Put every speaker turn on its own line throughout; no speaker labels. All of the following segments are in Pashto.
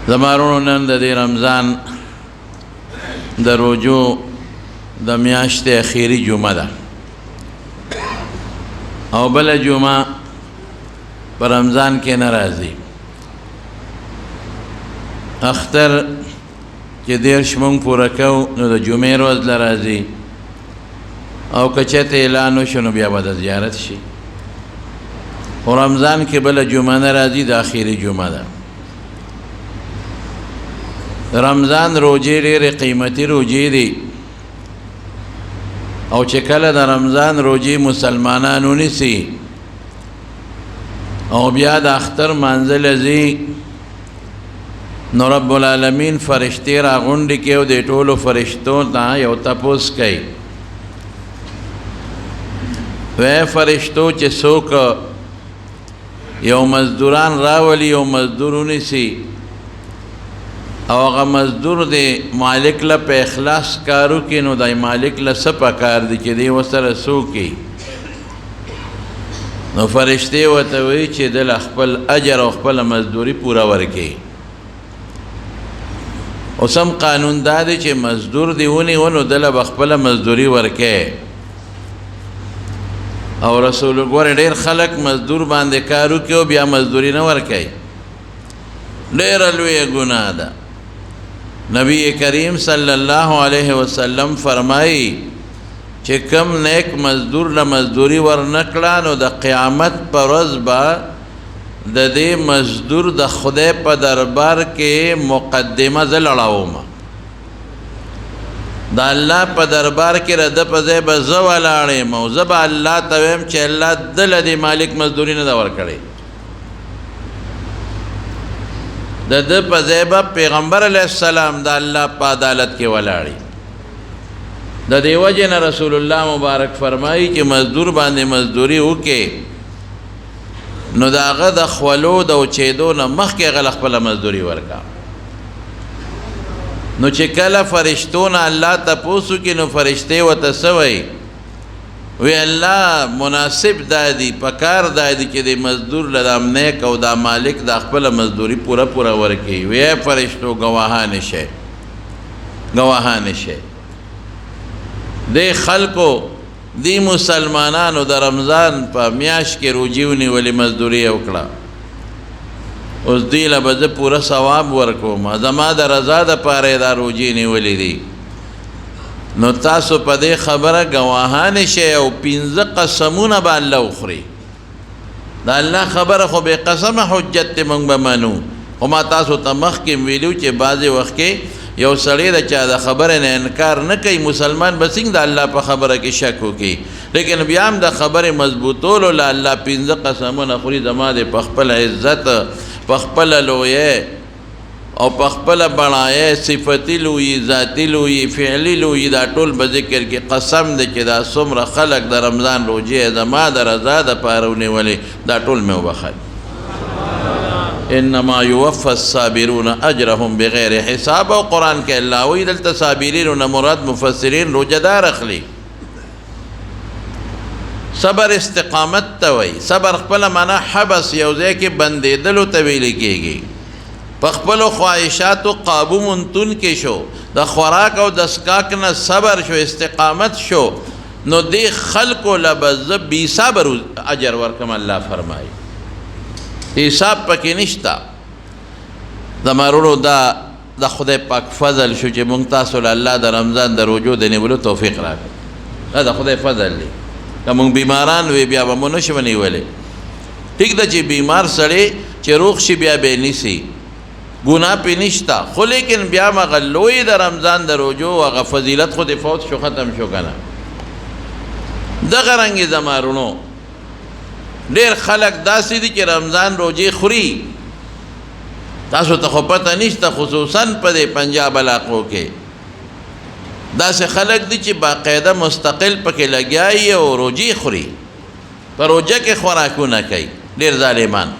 زمارونو نن د دې رمضان د روجو د میاشتې اخیری جمعه ده او بل جمعه پر رمضان کې نه راځي. اختر چې دیرش مونږ پوره کوو نو د جمعې ورځ له راځي او که چېرته اعلان وشو نو بیا به د زیارت شي. خو رمضان کې بله جمعه نه راځي، د اخیری جمعه ده. رمضان روجې ډېرې قیمتي روجې دي او چې کله د رمضان روجې مسلمانان ونیسي او بیا د اختر منزل ځي نو رب العالمین فرشتې راغونډې کړي او د ټولو فرشتو ته یو تپوس کوي، وی فرشتو چې څوک یو مزدوران راولي او مزدور ونیسي او هغه مزدور دی مالک له په اخلاص کارو کې نو د مالک له څه پکار دی چې دی ورسره څه وکړي. نو فرشتې ورته وایي چې دله خپل اجر او خپله مزدوري پوره ورکړي. اوس هم قانون دا دی چې مزدور دی ونیو نو دله به خپله مزدوري ورکړي. او رسول ګوره ډېر خلک مزدور باندې کار وکړي او بیا مزدوري نه ورکوي، ډېره لویه ګناه ده. نبی کریم صلی الله علیه وسلم فرمایي چې کم نیک مزدور له مزدوري ورنکړه نو د قیامت پر ورځ به د دې مزدور د خدای په دربار کې مقدمه زه لړوم، د الله په دربار کې رده په ځای به زه ولاړ یم او زه به الله ته ویم چې الله دله دې مالک مزدوري نه ده ورکړې. د ده په ځای به پیغمبر علیه السلام د الله په عدالت کې ولاړي. د دې وجې نه رسول الله مبارک فرمایي چې مزدور باندې مزدوري وکړي نو د هغه د خولو د اوچېدو نه مخکې هغه خپله مزدوري ورکړه. نو چې کله فرشتو نه الله تپوس وکړي نو فرشتې ورته څه وایي؟ وی الله مناسب دا دی، پکار دا دی چې د مزدور له دا نیک او دا مالک دا خپله مزدوري پوره پوره ورکړي. وی فرشتو ګواهان شئ، ګواهان شئ. دې خلکو دې مسلمانانو د رمضان په میاشت کې روجې ونیولې، مزدوري یې وکړه. اوس دوی له به زه پوره ثواب ورکوم، زما د رضا دپاره یې دا روجې نیولې دي. نو تاسو په دې خبره ګواهان شئ او 15 قسمونه به الله وخوري. د الله خبره خو بې قسمه حجت دی، موږ به منو. خو ما تاسو ته مخکې ویلو چې بعضې وخت کې یو سړی د چا د خبرې نه انکار نه کوي، مسلمان به څنګه د الله په خبره کې شک وکړي، لیکن بیا هم د خبرې مضبوطولو له الله 15 قسمونه خوري. زما د په خپل عزت، په خپله لویۍ او په خپله بړایۍ، صفتی لویي، ذاتي لویي، فعلي لویي، دا ټول به ذکر کې قسم دی چې دا څومره خلک د رمضان روجې زما د رضا دپاره ونیولې، دا ټول مې وبخل. انما یوفى الصابرون اجرهم بغیر حساب. او قرآن کې الله وایي دلته صابرین نه مراد مفسرین روجهدار اخلي. صبر استقامت ته وایي. صبر خپله معنا حبس، یو ځای کې بندېدلو ته ویل کېږي. په خپلو خواهشاتو قابو منتون کې شو، د خوراک او د څښاک نه صبر شو، استقامت شو، نو دې خلکو له به زه بې صبر اجر ورکم. الله فرمایي حساب پکې نشته. زما وروڼو دا د خدای پاک فضل شو چې موږ تاسو له الله د رمضان د روجو د نیولو توفیق راکړ. دا د خدای فضل دی. که موږ بیماران وی بیا به مو نشو نیولی. ټیک ده چې بیمار سړی چې روغ شي بیا به نیسي، ګناه پې نشته، خو لیکن بیا مغه لوی د رمضان د روجو هغه فضیلت خو د فوت شو، ختم شو که نه. دغه رنګې زما وروڼو ډېر خلک داسې دي چې رمضان روجې خوري. تاسو ته خو پته نشته، خصوصا په دې پنجاب علاقو کې داسې خلک دي چې باقاعده مستقل پکې لګیا او روجې خوري، په روجه کې خوراکونه کوي. ډېر ظالمان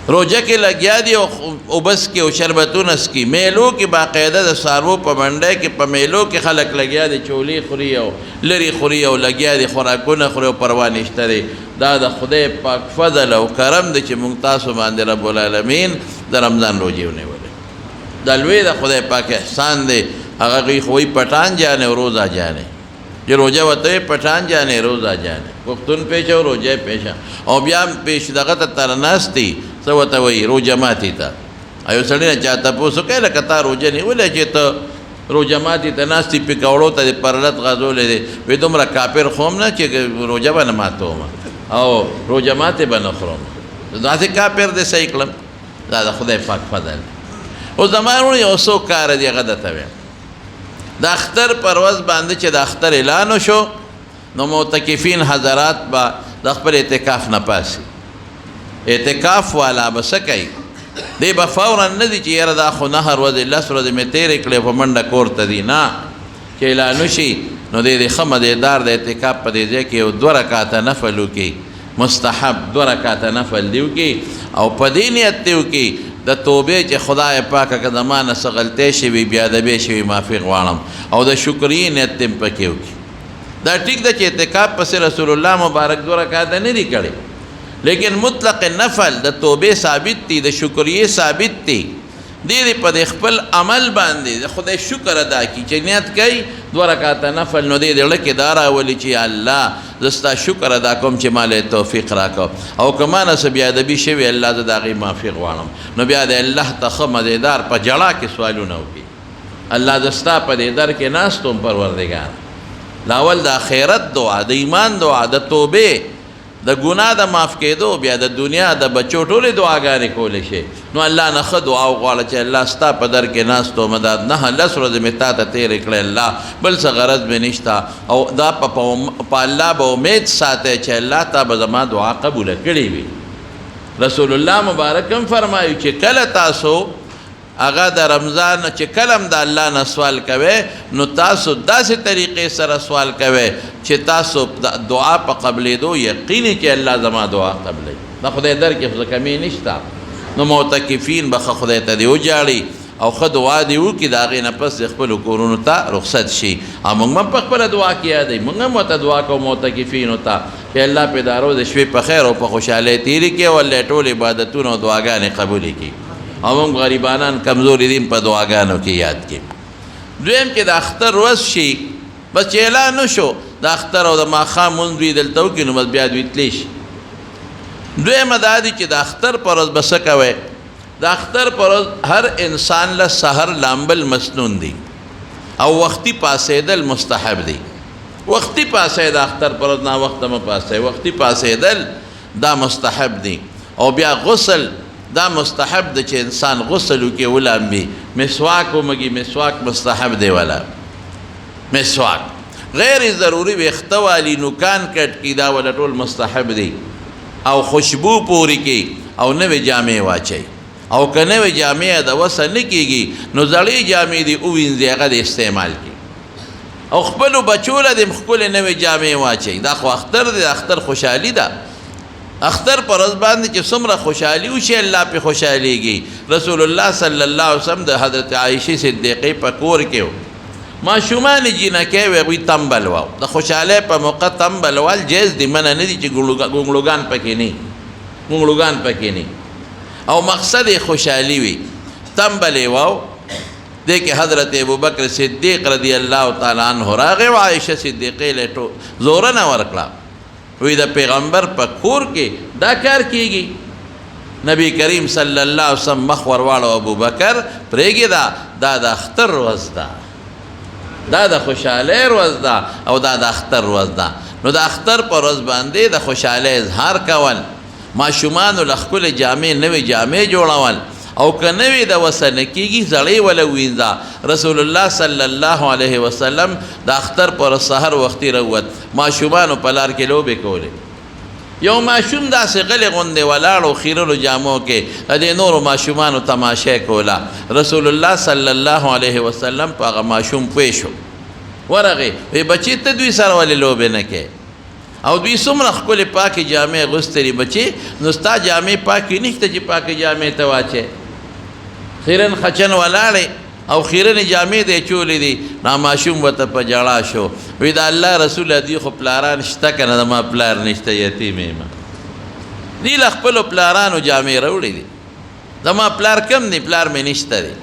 روجه کې لګیا دي او بس کې او شربتونه څکي، میلو کې باقاعده د څاروو په منډی کې په میلو کې خلک لګیا دي، چولې خوري او لرې خوري او لګیا دي خوراکونه خوري او پروا نشته دی. دا د خدای پاک فضل او کرم دی چې موږ تاسو باندې رب العالمین د رمضان روجې ونیولې. دا لوی د خدای پاک احسان دی. هغه خو وایي پټان جانے و روزہ جانے، چې روجه ورته پټان جانے روزہ جانے، پښتون پیشه او روجه پیشه. او بیا پیش دغه ته تر ناستی څه ورته وایي روجه ماتي ته. ایو سړی نه چا تپوس وکړه لکه تا روجه نیولې چې ته روجه ماتي ته ناستی پکوړو ته پرلت غځولې دی. وی دومره کافر خو هم نه چې روجه به نه ماتوم او روجه ماتې به نه خورم. داسې کافر دی صحیح کړم. دا د خدای پاک فضل. اوس زما وروڼو یو څو کار دي هغه درته وایم. د اختر پر ورځ باندې چې د اختر اعلان وشو نو معتکفین حضرات به د خپل اعتکاف نه پاسي. اعتکاف والا به څه کوي؟ دی به فورا نه دي چې یاره دا خو نهر ورځې لس ورځې مې تېرې کړې په منډه کور ته دي. نه، چې اعلان وشي نو دی ښه مدیدار د اعتکاف په دې ځای کې یو 2 رکعاته نفل وکړي، مستحب 2 رکعاته نفل دی وکړي او په دې نیت دی وکړي د توبې چې خدای پاکه که زما نه څه غلطۍ شوي بیا ادبې شوي معافي غواړم او د شکرې نیت دې پکې وکړي. دا ټیک ده چې اعتکاف پسې رسول الله مبارک 2 رکعاته نه دي کړي، لیکن مطلق نفل د توبې ثابت دي، د شکریې ثابت دي. دې په خپل عمل باندې د خدای شکر ادا کړي چې نیت کوي 2 رکعاته نفل، نو دې زړه کې دا راولي چې الله زه ستا شکر ادا کوم چې ما له توفیق راکړو او که ما نه څه بې ادبي شوي الله زه د هغې معافي غواړم. نو بیا د الله ته ښه مزیدار په جړا کې سوالونه وکړي. الله زه ستا په دې در کې ناست وم پروردګار. لاول د آخرت دعا، د ایمان دعا، د توبې، د ګناه د معاف کېدو، بیا د دنیا د بچو ټولې دعاګانې کولی شي. نو الله نه ښه دعا وغواړه چې الله ستا په در کې ناست وم، دا 9 ورځې مې تا ته تېرې کړې الله، بل څه غرض مې نشته. او دا په الله به امید ساتئ چې الله تا به زما دعا قبوله کړې وي. رسول الله مبارک هم فرمایي چې کله تاسو هغه د رمضان چې کلم د الله نه سوال کوئ نو تاسو داسې طریقې سره سوال کوئ چې تاسو دعا په قبلېدو یقیني چې الله زما دعا قبلوي. د خدای در کې څه کمی نشته. نو معتکفین به خدای ته دې وجاړي او ښه دعا دې وکړي، د هغې نه پس د خپلو کورونو ته رخصت شي. او موږ هم په خپله دعا کې یادوي، موږ هم ورته دعا کوو معتکفینو ته چې الله پې دا ورځ د شپې په خیر او په خوشحالۍ تېرې کړي او الله ټول عبادتونه او دعاګانې قبولې کړي. او موږ غریبانان کمزوري دین په دعاګانو کې یاد کړي. دویم کې د اختر ورځ شي، بس چې اعلان وشو د اختر او د ماښام لمونځ دوی دلته وکړي نو بس بیا دوی تللی شي. دویمه دا دي چې د اختر په ورځ به څه کوئ؟ د اختر په ورځ هر انسان له سحر لامبل مسنون دي او وختي پاسېدل مستحب دي. وختي پاسې د اختر پر ورځ ناوخته مه پاسئ، وختي پاسېدل دا مستحب دي. او بیا غسل دا مستحب ده چې انسان غسل وکړي ولامبي. مسواک ومږي، مسواک مستحب دی ولا مسواک. غیر ضروري ویښته والي نوکان کټ کړي دا ولا ټول مستحب دی. او خوشبو پورې کړي او نوې جامې واچوي. او که نوې جامې د وسه نه کېږي نو زړې جامې دي ووینځي، هغه د استعمال کړي. او خپلو بچو له دې ښکلې نوې جامې واچوي. دا خو اختر دی، د اختر خوشحالي ده. اختر پر ورځ باندې چې څومره خوشحالي وشي الله پې خوشحالېږي. رسول الله صلی الله علیه وسلم د حضرت عایشې صدیقې په کور کې و، ماشومان جینکۍ وې هغوی تمبل وو. د خوشحالۍ په موقع تمبل وال جایز دي، منع نه دي چې ګونګلوګان پکې نه ګونګلوګان پکې نه او مقصد یې خوشحالي وي. تمبل یې وو. دې کې حضرت ابوبکر صدیق رضی الله تعالی عنه راغی او عایشه صدیقې له زوره نه ورکړه. وی د پیغمبر په کور کې دا کار کیږي؟ نبی کریم صلی الله علیه وسلم مخ ورواړو ابوبکر پرېږدې دا د اختر ورځ ده، دا د خوشحالۍ ورځ ده او دا د اختر ورځ ده. نو د اختر په ورځ باندې د خوشحالۍ اظهار کول، ماشومانو له ښکلې جامې نوې جامې جوړول او که نوې د وسه نه کېږي زړې وله وینځه. رسول الله صلی الله علیه وسلم د اختر پر سحر وختي راووت، ماشومانو په لار کې لوبې کولې. یو ماشوم داسې غلې غوندې ولاړ و خیرلو جامو کې د دې نورو ماشومانو تماشا کوله. رسول الله صلی الله علیه وسلم په هغه ماشوم پوه شو، ورغې وی بچې ته دوی سره ولې لوبې نه کوې؟ او دوی څومره ښکلې پاکې جامې اغوستلې بچې، نو ستا جامې پاکې نشته چې پاکې جامې ته واچې. خیرن خچن ولاړې او خیرنې جامې دې چولې دي. نو ماشوم ورته په ژړا شو، وی د الله رسوله دوی خو پلاران شته که نه؟ زما پلار نشته، یتیم یم. دوی له خپلو پلارانو جامې راوړې دي. زما پلار کم دی؟ پلار مې نشته دی.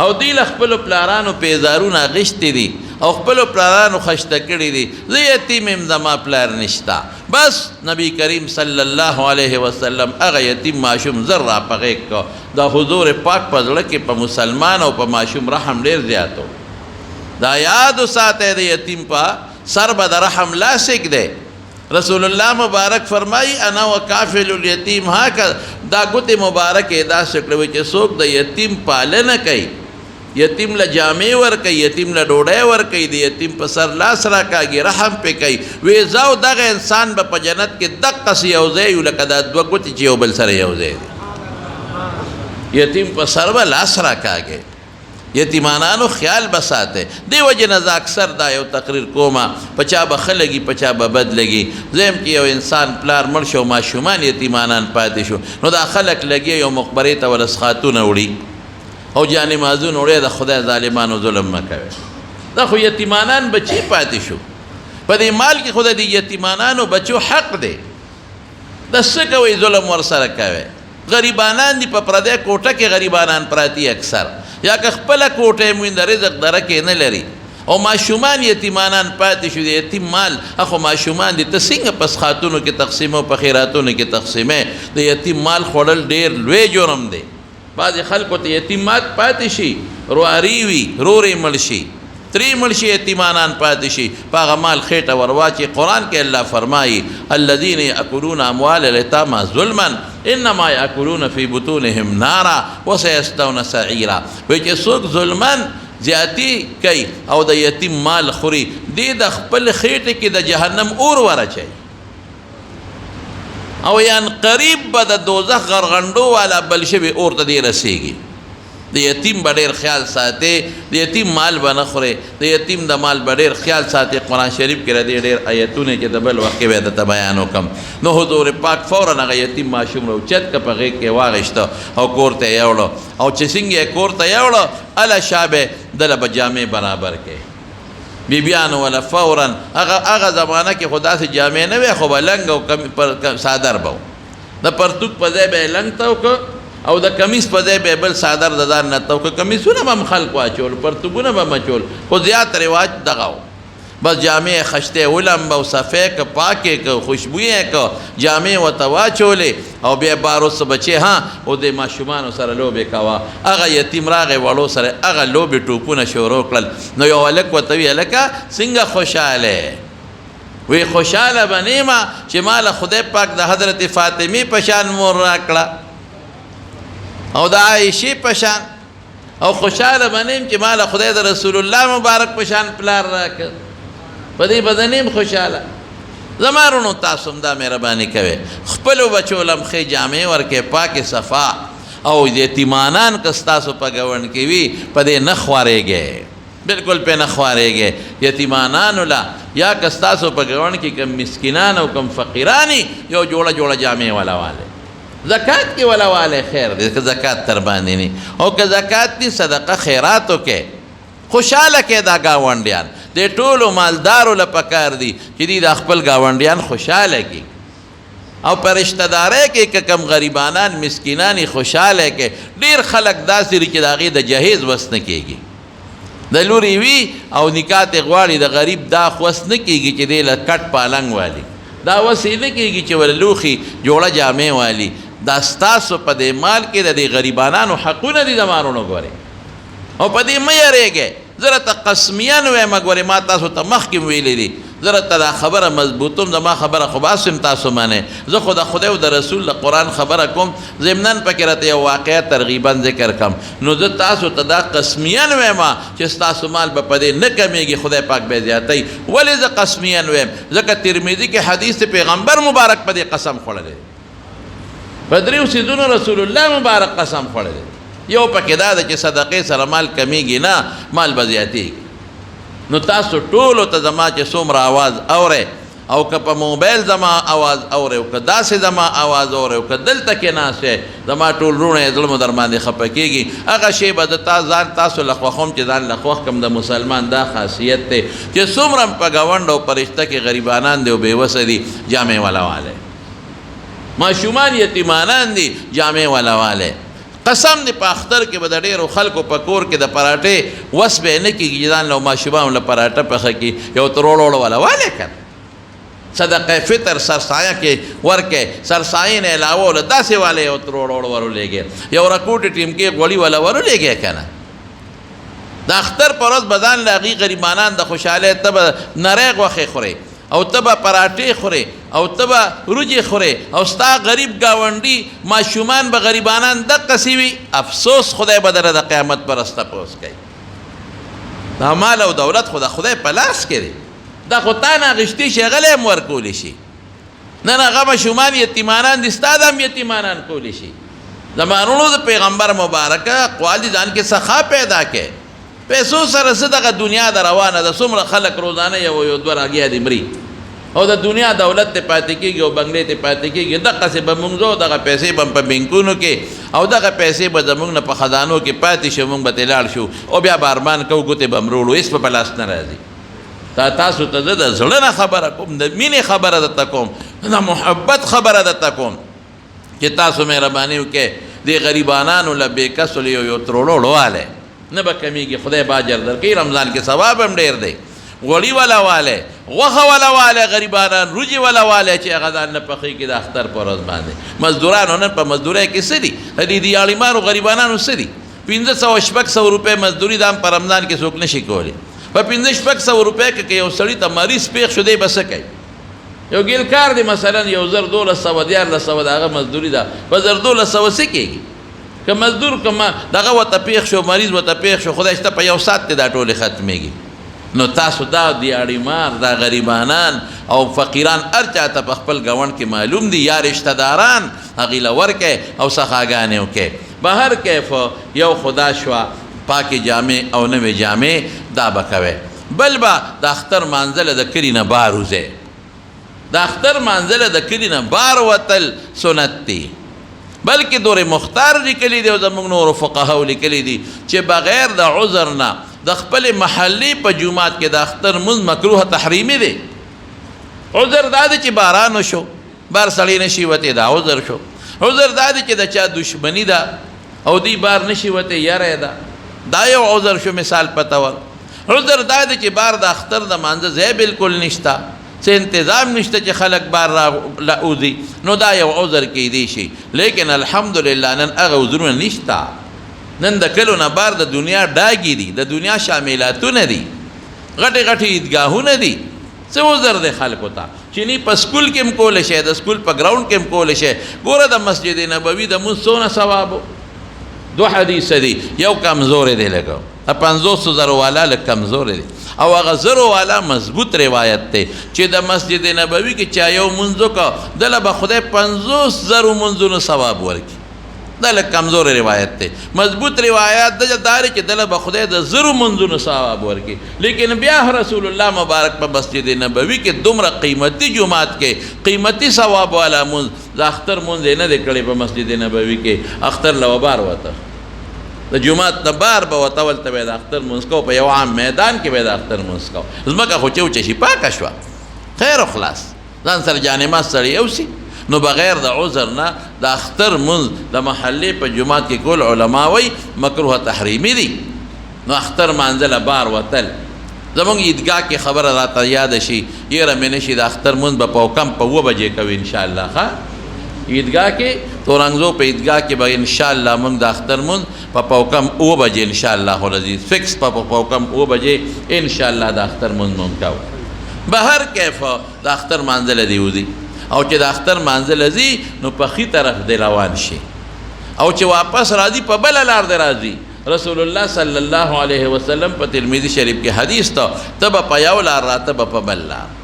او دی له خپلو پلارانو پیزارونه غشتي دي او خپلو پلارانو خشته کړي دي، زه یتیم یم زما پلار نشته. بس نبی کریم صلی الله علیه وسلم هغه یتیم ماشوم زر را په غېږ کو. دا حضور پاک په زړه کې په مسلمان او په ماشوم رحم ډېر زیات و. دا یاد وساتئ د یتیم په سر به د رحم لاس ږدئ. رسول الله مبارک فرمایي انا وکافل الیتیم هکذا. دا ګوتې مبارکې داسې کړې چې څوک د یتیم پالنه کوي، یتیم له جامې ورکوي، یتیم له ډوډۍ ورکوي، د یتیم په سر لاس راکاږي، رحم پې کوي، وی زو دغه انسان به په جنت کې دقسې یو ځای وي لکه دا دوه ګوتې چې یو بل سره یو ځای دي. یتیم په سر به لاس راکاږي. یتیمانانو خیال بساته. دی وجه نه زه اکثر دا یو تقریر کومه، په چا به ښه لګي په چا به بد لګي. زه چې یو انسان پلار مړ شو ماشومان یتیمانان پاتې شو، نو دا خلک لګي یو مقبرې ته ورسخاتونه وړي او جانمازونه وړي. د خدای ظالمانو ظلم مه کوئ. دا خو یتیمانان بچي پاتې شو. په دې مال کې خو د دې یتیمانانو بچو حق دی. د څه کوئ ظلم ورسره کوئ. غریبانان دي په پردی کوټه کې غریبانان پراتی اکثر، یا که خپله کوټه موین د رزق درکې نه لري او ماشومان یتیمانان پاتې شو. د یتیم مال اخو ماشومان دي، ته څنګه په سخاتونو کې تقسیمو په خیراتونو کې تقسیمې. د یتیم مال خوړل ډېر لوی جرم دی. بعضې خلکو ته یتیمات پاتې شي، رواري وي، رورې مړ شي، تری مړ شي، یتیمانان پاتې شي، په هغه مال خېټه ورواچي. قرآن کې الله فرمایي الذین یأکلون اموال الیتامی ظلما انما یأکلون فی بطونهم نارا وسیصلون سعیرا. وایي چې څوک ظلمن زیاتی کوي او د یتیم مال خوري، دی د خپل خېټې کې د جهنم اور ورچوي او یان قریب به د دوزخ غرغنډو والا بل شوي اور ته دی رسیږي. د یتیم به ډېر خیال ساتي، د یتیم مال به نه خورې، د یتیم د مال به ډېر خیال ساتي. قرآن شریف کې ردې ډېر آیتونه چې د بل وخت کې به درته بیان وکړم. نو حضور پاک فوراً هغه یتیم ماشوم راوچت که په غېږ کې واغېسته او کور ته یې یوړو. او چې څنګه یې کور ته یوړو اله شا به دله به جامې برابر کړې. بیبیانو ولا فوراً هغه زمانه کې خو داسې جامې نه وې، خو به لنګ او صادر به و. د پرتوک په ځای به یې لنګ ته وکړه او د کمیس په ځای به بل صادر د ځان نه ته وکړه. کمیسونه به هم خلک واچول، پرتوګونه به مچول، خو زیات رواج دغه و. بس جامې خشتې ولمبه او صفې که پاکې که خوشبویې که جامې ورته واچولې او بیا باروس بچې ها او د ماشومانو سره لوبې کوه. هغه یتیم راغی وړو سره هغه لوبې ټوپونه شروع کړل. نو یو هلک ورته وي هلکه څنګه خوشحاله؟ وی خوشحاله به نه یم چې ما له خدای پاک د حضرت فاطمې په شان مور راکړه او د عایشې په شان، او خوشحاله به نه یم چې ما له خدای د رسول الله مبارک په شان پلار راکړ. په دې به نه یم خوشحاله. زما وروڼو تاسو هم دا مهرباني کوئ، خپلو بچو له هم ښې جامې ورکړئ پاکې صفا. او یتیمانان که ستاسو په ګاونډ کې وي په دې نه خوارېږئ، بالکل پې نه خوارېږئ. یتیمانانو له یا که ستاسو په ګاونډ کې کم مسکینان او کم فقیرانی یو جوړه جوړه جامې والا والے، زکات کې والا والے خیر دی که زکات تر باندې نه، او که زکات دي صدقه خیراتو کې خوشحاله کې دا ګاونډیان. د ټولو مالدارو له پکار دي چې دوی د خپل ګاونډیان خوشحاله کړي او په رشته دارۍ کې که کم غریبانان مسکینان خوشحاله کې. ډېر خلک داسې دي چې د هغې د جهیز وس نه کېږي، د لورې وي او نکاح ته غواړي، د غریب دا وس نه کېږي چې دی له کټ پالنګ والي، دا وس یې نه کېږي چې ول لوښي جوړه جامې والي. دا ستاسو په دې مال کې د دې غریبانانو حقونه دي. زما وروڼو ګورئ او په دې مه یېرېږئ. زه راته قسمیان وایم، ګورئ ما تاسو ته مخکې ویلي دي، زه راته دا خبره مضبوطوم، زما خبره خو بس هم تاسو منئ. زه خو د خدای او د رسول د قرآن خبره کوم، ضمناً پکې راته یو واقعه ترغیباً ذکر کړم. نو زه تاسو ته دا قسمیان وایم چې ستاسو مال به په دې نه کمیږي، خدای پاک به زیاتوي. ولې زه قسمیان وایم؟ ځکه ترمذي کې حدیث پیغمبر مبارک په دې قسم خوړلی، په دریو څیزونو رسول الله مبارک قسم خوړلی. یو پکې دا ده چې صدقې سره مال کمیږي نه، مال به زیاتېږي. نو تاسو ټولو ته زما چې څومره آواز اورئ او که په موبایل زما آواز اورئ او که داسې زما آواز اورئ او که دلته کې ناست یې، زما ټول وروڼه زړه مو در باندې خفه کېږي. هغه شی به د ځان تاسو له خوښوم چې ځان له خوښ کړم. د مسلمان دا خاصیت دی چې څومره په ګاونډ او په رشته کې غریبانان دي او بېوسه دي، جامې والا والے، ماشومان یتیمانان دي، جامې والا والے. قسم دې په اختر کې به د ډېرو خلکو په کور کې د پراټې وس به نه کېږي ځان له ماشومان له پراټه پخه کړي یو تروړ والا والی کنه صدقه فطر سرسایه کې ورکې سرسایې نه علاوه له داسې والی یو تروړ ورولېږي یو رکوټ ټیم کې غوړي والا ورولېږي کنه د اختر پر ورځ به ځان له هغې غریبانان د خوشحالۍ ته به نری غوښې خورې او ته به پراټې خورې او ته به وریجې خورې او ستا غریب ګاونډي ماشومان به غریبانان دقسې وي افسوس خدای به دله د قیامت پر ورځ تپوس کوي دا مال او دولت خو د خدای په لاس کې دی دا خو تا نه اخیستې شي هغلی هم ورکولی شي نن هغه ماشومان یتیمانان دي ستا د هم یتیمانان کولی شي زمانونو د پیغمبر مبارکه اقوال دي ځان کې سخا پیدا کې پیسو سره څه دغه دنیا د روانه ده څومره خلک روزانه یو دوه راګیا دي مري او د دنیا دولت ته پاتې کېږي او بنګلې ته پاتې کېږي دقسې به موږ ځو دغه پیسې به په بینکونو کې او دغه پیسې به زموږ نه په خزانو کې پاتې شو موږ به ترې لاړ شو او بیا به ارمان کوو ګوتې به م روړو هېڅ په لاس نه راځي تاسو ته زه د زړه نه خبره کوم د مینې خبره درته کوم د محبت خبره درته کوم چې تاسو مهرباني وکړئ دې غریبانانو له بې کسو له یو تروړو والی نه به کمیږي خدای به اجر درکوي رمضان کې ثواب هم ډېر دی غوړي والا والی غوښه والا والی غریبانان روجې والا والی چې هغه ځان نه پخېږي د اختر په ورځ باندې مزدورانو نن په مزدورۍ کې څه دي د دې دیاړیمانو غریبانانو څه دي 500 روپۍ مزدوري دا هم په رمضان کې څوک نشي کولی په 500 روپۍ کې که یو سړي ته مریض پېښ شو دی به څه کوي یو ګیل کار دی مثلا 1200 1400 د هغه مزدوري ده په 1200 څه کېږي که مزدور که دغه ورته پېښ شو مریض ورته پېښ شو خدای شته په یو ساعت کې دا ټولې ختمېږي نو تاسو دا دیاړیمار دا غریبانان او فقیران هر چا ته په خپل ګاونډ کې معلوم دي یا رشته داران هغې له ورکئ او سخاګانې وکئ به هر کیف یو خدا شوه پاکې جامې او نوې جامې دا به کوئ بل به د اختر مانځله د کلي نه بار وځئ د اختر مانځله د کلي نه بار وتل سنت دی بلکې دور مختار لیکلی دی او زموږ نورو فقهاو لیکلی دي چې بغیر د عذر نه د خپل محلې په جومات کې د اختر مونځ مکروه تحریمي دی عذر دا دی چې باران وشو بار سړی نشي وتی دا عذر شو عذر دا دی چې د چا دشمني ده او دی بار نشي وتی یری ده دا یو عذر شو مثال پته ور عذر دا دی چې بار د اختر د مانځه ځای بالکل نشته څه انتظام نشته چې خلک بار راوځي نو دا یو عذر کیدی شي لیکن الحمدلله نن هغه عذرونه نشته نن د کلو نه بار د دنیا ډاګې دي د دنیا شاملاتونه دي غټې غټې عیدګاهونه دي څه عذر دی خلکو ته چې نه په سکول کې هم کولی شي د سکول په ګراونډ کې هم کولی شي ګوره د مسجد نبوي د مونځ څونه ثواب دو حدیث دي یو کمزوری دی لږ 500 والا لږ کمزوری دی او هغه 0 والا مضبوط روایت دی چې د مسجد نبوي کې چا یو مونځ وکړه دله به خدای 500 مونځونو ثواب ورکړي دا لږ کمزوری روایت دی مضبوط روایت دا دی چې دله به خدای د 0 مونځونو ثواب ورکړي لیکن بیا رسول الله مبارک په مسجد نبوي کې دومره قیمتي جومات کې قیمتي ثواب والا مونځ د اختر مونځ یې نه دی کړی په مسجد نبوي کې اختر له وبار وته د جومات نه بار به وته ولته به د اختر مونځ کو په یو عام میدان کې به د اختر مونځ کو ځمکه خو چوچه شي پاکه شوه خیر و خلاص ځان سره جانماز سړی یوسي نو بغیر د عذر نه د اختر مونځ د محلې په جومات کې کول علما وایي مکروه تحریمي دي نو اختر مانځله بار وتل زمونږ عیدګاه کې خبره راته یاده شي یره مې نه شي د اختر مونځ به په کم په 2 بجې کوي انشاءالله ښه عیدګاه کې تورنګزو په عیدګاه کې به انشاءالله موږ د اختر مونځ په پوکم 2 بجې انشاءالله العزیز فکس په پوکم 2 بجې انشاءالله د اختر مونځ مونږ کوو به هر کیف د اختر مانځله دی وځي او چې د اختر مانځله ځي نو په ښي طرف دی روان شي او چې واپس راځي په بله لار دی راځي رسول الله صلی الله علیه وسلم په ترمذی شریف کې حدیث ته به په یو لار راته به په بل لار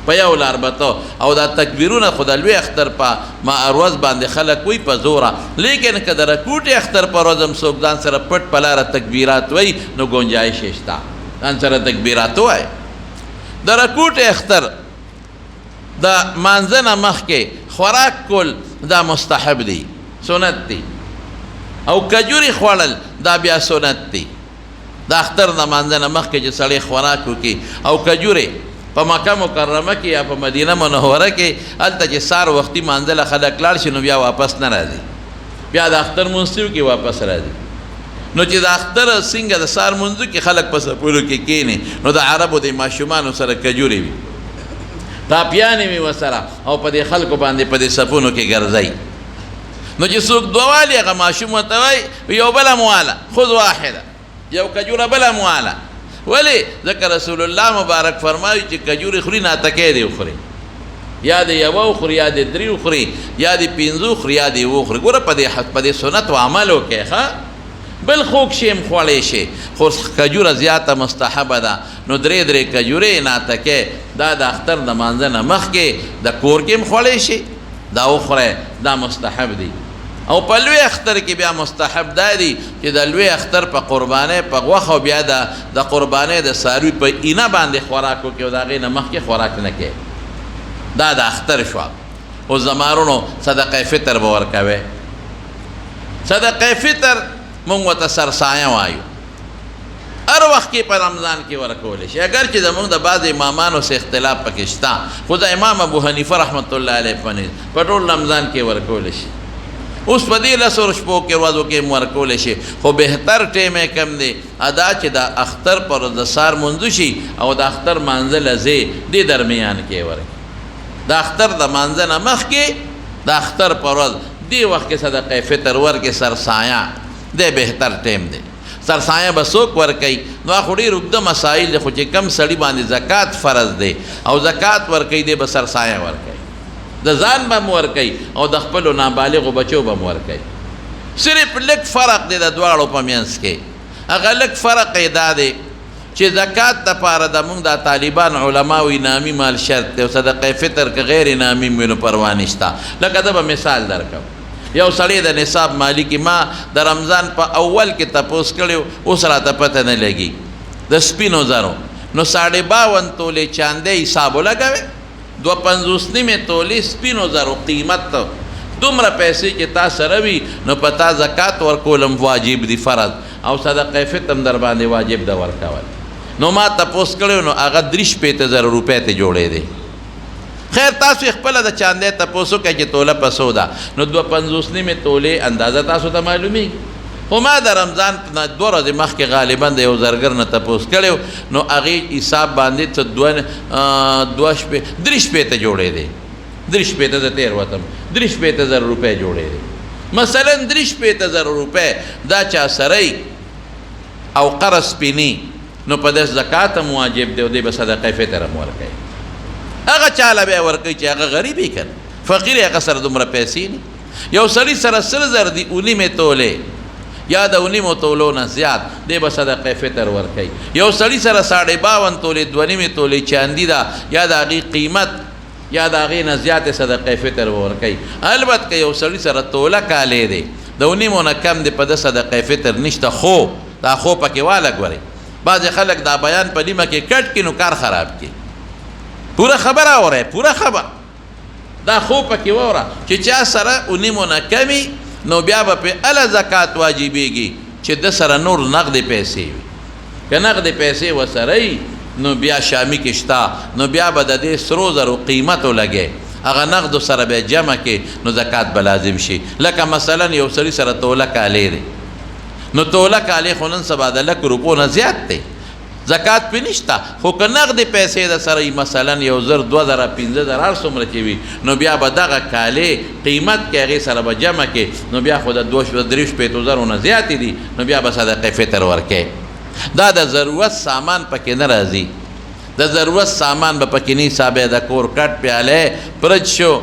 په یو لار به ته او دا تکبیرونه خو د لوی اختر په معروض باندې خلک وي په زوره لیکن که د رکوټې اختر په ورځ هم څوک ځان سره پټ په لاره تکبیرات وایي نو ګنجایش یې شته ځان سره تکبیرات ووایي د رکوټې اختر د مانځه نه مخکې خوراک کول دا مستحب دی سنت دی او کجوري خوړل دا بیا سنت دی د اختر د مانځه نه مخکې چې سړی خوراک وکړي او کجوري په مکه مکرمه کې یا په مدینه منوره کې هلته چې سار وختي مانځله خلک لاړ شي نو بیا واپس نه راځي بیا د اختر منځ کې واپس راځي. نو چې د اختر څنګه د سار منځو کې خلک په صفونو کې کینې، نو د عربو د ماشومانو سره کجورې وي، ټاپیانې وي ورسره، او په دې خلکو باندې په دې صفونو کې ګرځئ. نو چې څوک دوه والي هغه ماشوم ورته وایي یو بله مواله خذ واحده، یو کجوره بله مواله. ولې؟ ځکه رسول الله مبارک فرمایي چې کجورې خوري ناتکۍ دې وخوري، یا دې یوه وخوري یا دې درې وخوري یا دې پنځه وخوري یا دې وخوري. ګوره په دې سنت و عمل وکړئ ښه. بل خوږ شی هم خوړی شي، خو کجوره زیاته مستحبه ده. نو درې کجورې ناتکۍ دا د اختر د مانځه نه مخکې د کور کې هم خوړی شي، دا وخوری، دا مستحب دی. او په لوی اختر کې بیا مستحب دا دی چې د لوی اختر په قربانۍ په غوښه او بیا د قربانۍ د څاروي په اینه باندې خوراک وکړي او د هغې نه مخکې خوراک نه کوي. دا د اختر شوه. او زمارونو صدقه فطر به ورکوئ. صدقه فطر مونږ ورته سرسایه وایو. هر وخت کې په رمضان کې ورکولی شي، اگر چې زمونږ د بعض امامانو سره اختلاف پکې شته، خو د امام ابو حنیفه رحمت الله علیه په ټول رمضان کې ورکولی شي. اوس په دې لسو شپو کې ورځو کې ورکولی شي، خو بهتر ټیم یې کم دی ادا چې د اختر پر ورځ د سار مونځ شي او د اختر مانځه لځې دې درمیان کې ورکړي. د اختر د مانځه نه مخکې د اختر پر ورځ دې وخت کې صدقه فطر ورکړي سرسایه، دی بهتر ټیم دی. سرسایه به څوک ورکوي؟ نو خو ډېر اوږده مسایل دی، خو چې کم سړي باندې زکات فرض دی او زکات ورکوي دی به سرسایه ورکوي، د ځان به م ورکوي او د خپلو نابالغو بچو به م ورکوي. صرف لږ فرق دی د دواړو په منځ کې. هغه لږ فرق یې دا دی چې زکات دپاره د مونږ د طالبان علماو انعامي مال شرط دی او صدقه فطر که غیر انعامي وي نو پروا نشته. لکه زه به مثال درکړم. یو سړی د نصاب مالی کې ما د رمضان په اول کې تپوس کړی، اوس راته پته نه لګي د سپینو زرو. نو 52 تولې چاندی حساب ولګوئ، 2.50 تولې سپینو زرو قیمت، دومره پیسې چې تا سره وي نو په تا زکات ورکولم واجب دي فرض، او صدقه فطر در باندې واجب ده ورکول. نو ما تپوس کړی نو هغه 53,000 روپۍ ته جوړې دی. خیر تاسو خپله د چاندی تپوس وکړئ چې توله په څو ده، نو 2.50 تولې اندازه تاسو ته معلومیږي. خو ما د رمضان 2 ورځې مخکې غالبا د یو زرګر نه تپوس کړی، نو هغې حساب باندې څه 3 شپې ته جوړې دی. 3 شپې ته زه تېر وتم، 53,000 روپۍ جوړې دی. مثلا 53,000 روپۍ دا چا سره او قرض سپیني، نو په دې زکات هم واجب دی او دی به صدقه فطر هم ورکوي. هغه چاله بیا ورکوي چې هغه غریب یې که فقیر یې، هغه سره دومره پیسې نه. یو سړي سره 100,000 دي 19 تولې یا د 19 تولو نه زیات، دی به صدقه فطر ورکوي. یو سړي سره 52 تولې 2.5 تولې چاندي ده یا د هغې قیمت یا د هغې نه زیاتې صدقه فطر به ورکوي. البته که یو سړي سره توله کالی دی د 19 نه کم دی، په ده صدقه فطر نشته. خو دا خو پکې واله ګورئ، بعضې خلک دا بیان په نیمه کې کټ کړي نو کار خراب کړي. پوره خبره اورئ، پوره خبر دا خو پکې واوره چې چا سره 19 نه کمی نو بیا به پې اله زکات واجبېږي چې د سره نور نغدې پیسې وي. که نغدې پیسې ورسره وي نو بیا شامي کې شته، نو بیا به د دې سرو زرو قیمت ولګې، هغه نغدو سره به جمع کې نو زکات به لازم شي. لکه مثلا یو سړي سره توله کالی دی، نو توله کالی خو نن سبا د 100 روپو نه زیات دی، زکات پې نشته. خو که نغدې پیسې د سره مثلا 1,000 2,000 15,000 هر څومره چې وي، نو بیا به دغه کالی قیمت کې هغې سره به جمع کې، نو بیا خو د 2,000 نه زیاتې دي، نو بیا به صدقه فطر ورکوي. دا د ضرورت سامان پکې نه راځي، د ضرورت سامان به پکې نه حسابې، د کور کټ پیالی فرج شو،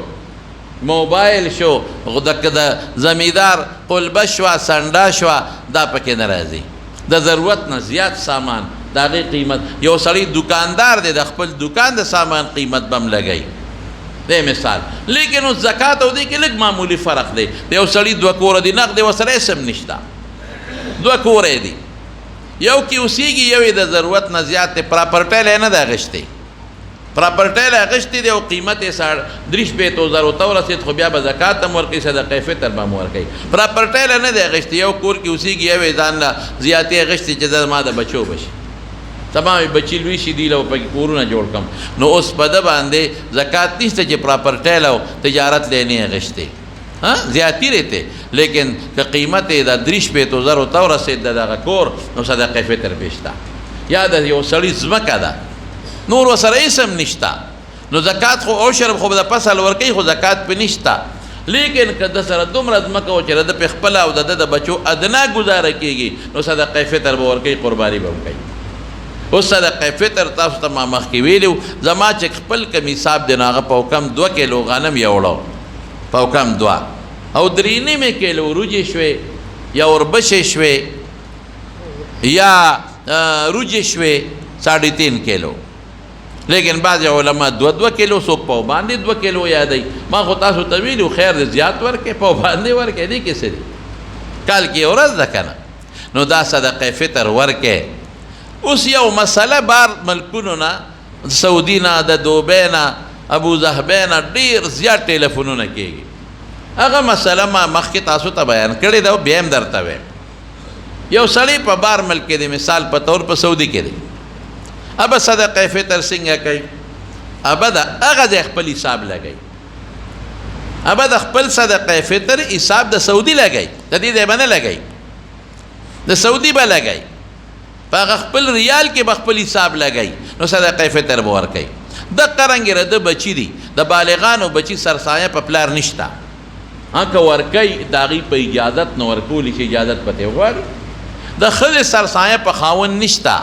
موبایل شو، د زمیندار قلبه شوه، سنډه شوه، دا پکې نه راځي. د ضرورت نه زیات سامان د هغې قیمت، یو سړی دکاندار دی د خپل دکان د سامان قیمت به هم لګوي، دی مثال. لیکن اوس زکات او دې کې لږ معمولي فرق دی. د یو سړي 2 کوره دي نغدې ورسره هېڅ هم نشته، 2 کوره دي، یو کې اوسېږي، یو یې د ضرورت نه زیات دی، پراپرټی نه دی اخیستی، پراپرټی اخیستی دی او قیمت یې 3,000 ته ورسېد، خو بیا به زکات هم ورکوي، صدقه فطر به هم ورکوي. پراپرټی نه دی اخیستی، یو کور کې اوسېږي، یو یې ځان له زیاتې اخیستې چې زما د بچو بشي، تمام بچی لوی شي دی له پکې کورونه جوړ کړم، نو اوس په ده باندې زکات نشته چې پراپرټی له تجارت لی نه اخیستې. زیاتی رہتے لیکن که قیمت دا 3,000 ته ورسېد د دغه کور نو صدقه فطر پېشته یا د یو سړي ځمکه ده نور ورسره هېڅ هم نشته نو زکات خو عشر خو به د فصل ورکوي خو زکات پې نشته لیکن که د سره دومره ځمکه و چې د ده پې خپله او د ده د بچو ادنا ګزاره کېږي نو صدقه فطر به ورکوي قرباني به هم کوي اوس صدقه فطر تاسو ته ما مخکې ویلي وو زما چې خپل کم حساب دی نو هغه په حکم 2 کیلو غنم یوړو په حکم 2 او 3.5 کیلو وریجې شوې یا اوربشې شوې یا وریجې شوې 3.5 کیلو لیکن بعض علما 2 کیلو څوک په باندې 2 کیلو یادوي ما خو تاسو ته ویلي خیر دی زیات ورکړئ په باندې ورکړئ دې کې څه دي کال کې یو ورځ ده که نه نو دا صدقه فطر ورکړئ اوس یو مسله بار ملکونو نه سعودي نه د دوبۍ نه ابوظهبۍ نه ډېر زیات ټلیفونونه کېږي هغه مسله ما مخکې تاسو ته بیان کړې ده او بیا هم درته وایم یو سړی په بار ملک کې دی مثال په طور په سعودي کې دی ابه صدقه فطر څنګه کوي ابه د هغه ځای خپل حساب لګوي ابه د خپل صدقه فطر حساب د سعودي لګوي د دې ځای به نه لګوي د سعودي به لګوي په هغه خپل ریال کې به خپل حساب لګوي نو صدقه فطر به ورکوي دقه رنګې د بچي دي د بالغانو بچي سرسایه په پلار نشته که ورکوي د هغوی په اجازت نه ورکولی شي اجازت پتې غواړي د ښځې سرسایه په خاوند نشته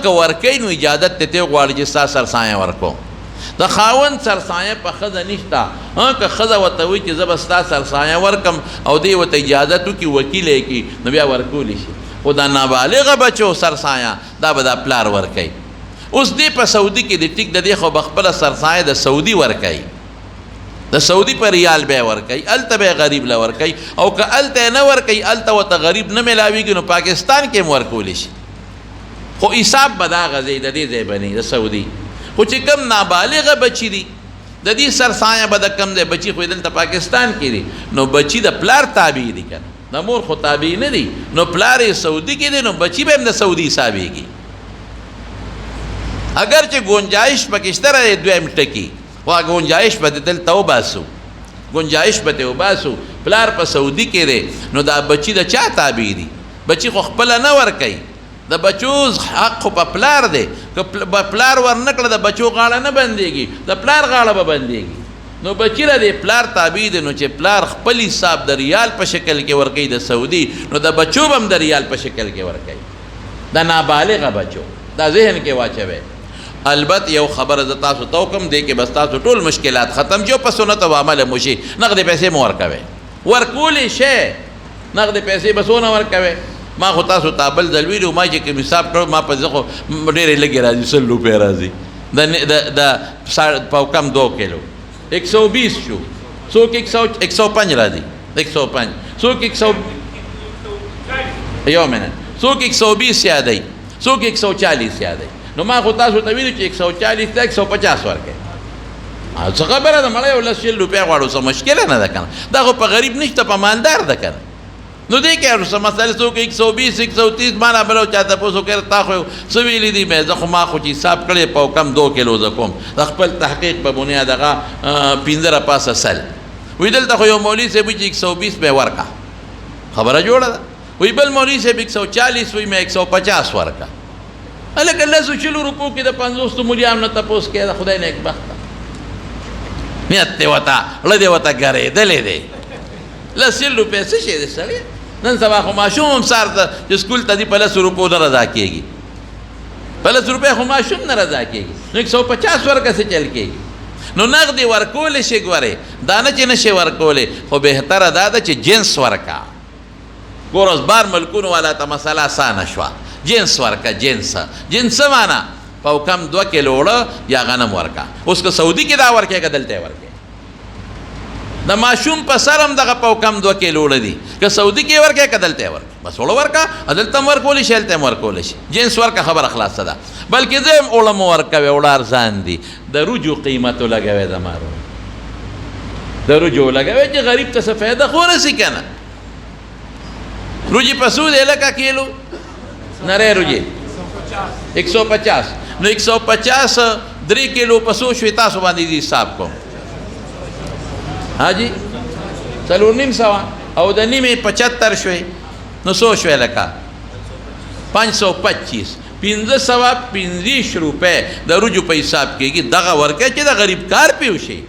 که ورکوي نو اجازت ته غواړي چې ستا سرسایه ورکو د خاوند سرسایه په ښځه نشته که ښځه ورته وایي چې زه به ستا سرسایه ورکم او دی ورته اجازت وکړي وکیل یې کړي نو بیا ورکولی شي خو دا نابالغه بچو سرسایه دا به دا پلار ورکوي اوس دې په سعودي کې د ټیک د دې خو به خپله سرسایه د سعودي ورکوي د سعودي په ریال بیا ورکوي هلته به غریب له ورکوي او که هلته یې نه ورکوي هلته ورته غریب نه میلاویږي نو پاکستان کې هم ورکولی شي خو حساب به دا هغه ځای د دې ځای به نه د سعودي خو چې کم نابالغه بچي دي د دې سرسایه به د کم دی بچي خو دلته پاکستان کې دي نو بچي د پلار تابع دي که نه د مور خو تابع نه دي نو پلار یې سعودي کې دی نو بچي به هم د سعودي حسابېږي اگر چې گنجائش پکې شته دی دویم ټکي خو هغه گنجائش به دلته وباسو گنجائش به ته وباسو پلار په سعودي کې دی نو دا بچي د چا تابع دي بچي خو خپله نه ورکوي د بچو حق خو په پلار دی که پلار ورنه کړه د بچو غاړه نه بندېږي د پلار غاړه به بندېږي نو بچي له دې پلار تابع دی نو چې پلار خپل حساب د ریال په شکل کې ورکوي د سعودي نو د بچو به هم د ریال په شکل کې ورکوي د نابالغه بچو دا ذهن کې واچوئ البته یو خبره زه تاسو ته وکړم دې کې بس تاسو ټول مشکلات ختم جو په سنت او عمل مو شي نقد پیسې مو ورکوئ ورکولی شی نقد پیسې به څونه ورکوئ ما خو تاسو ته بل ځل ویلي ما چې کوم حساب کړو ما په زه خو ډېرې لږې راځي 100 روپۍ راځي د په کم 2 کیلو 120 شو څوک 105 راځي 105 څوک 100 یو منټ څوک 120 یادوي څوک 140 یادوي نو ما خو تاسو ته ویلي چې 140 ته 150 ورکوي څه خبره ده مړی یو 100 روپۍ غواړو څه مشکله نه ده که نه دا خو په غریب نشته په مالدار ده که نه نو دې کې هر څه مسله څوک 120 130 ما نه بل چا تپوس وکړ تا خو څه ویلي دي مې زه خو ما خو چې حساب کړی په کم 2 کیلو زه کوم د خپل تحقیق په بنیاد هغه 15 پاسه سل وی دلته خو یو مولوي صاحب چې 120 به ورکا خبره جوړه ده وی بل مولوي صاحب 140 وی مې 150 ورکا الکه الله سو چلو روپو کې د 500 مليان نه تپوس کې دا خدای نیک بخت نیت دی وتا لدی وتا غره دلې دی لسل روپې څه شي دې سړی نن سبا خو ماشوم هم سار ته چې سکول ته دی په 100 روپو نه رضا کېږي په 100 روپې خو ماشوم نه رضا کېږي نو 150 ورکه څه چل کېږي نو نقدې ورکولی شي ګورې دا نه چې نشي ورکولی خو بهتره دا ده چې جنس ورکا ګور اوس بار ملکونو والا ته مسله اسانه شوه جنس ورکا جنس معنا په کم 2 کیلو وړه یا غنم ورکا اوس که سعودي کې دا ورکې که دلته ورکې د ماشوم په سر هم دغه په کم 2 کیلو وړه دي که سعودي کې ورکې که دلته ورکې بس وړه ورکا دلته هم ورکولی شي هلته هم ورکولی شي جنس ورکا خبره خلاصه ده بلکې زه هم وړه مو ورکوې وړه ارزان دي د روجو قیمت ولګوې زمارو د روجو ولګوې چې غریب ته څه فایده خو ورسي که نه روجي په څو دی لکه کیلو نری روجي 150 نو 150 3 کیلو په څو شوي تاسو باندې حساب کوم ها جی 4,500 او د نیمې 75 شوي نو څو شوی لکه 525 525 روپۍ د روجو په حساب کېږي دغه ورکړئ چې د غریب کار پې وشي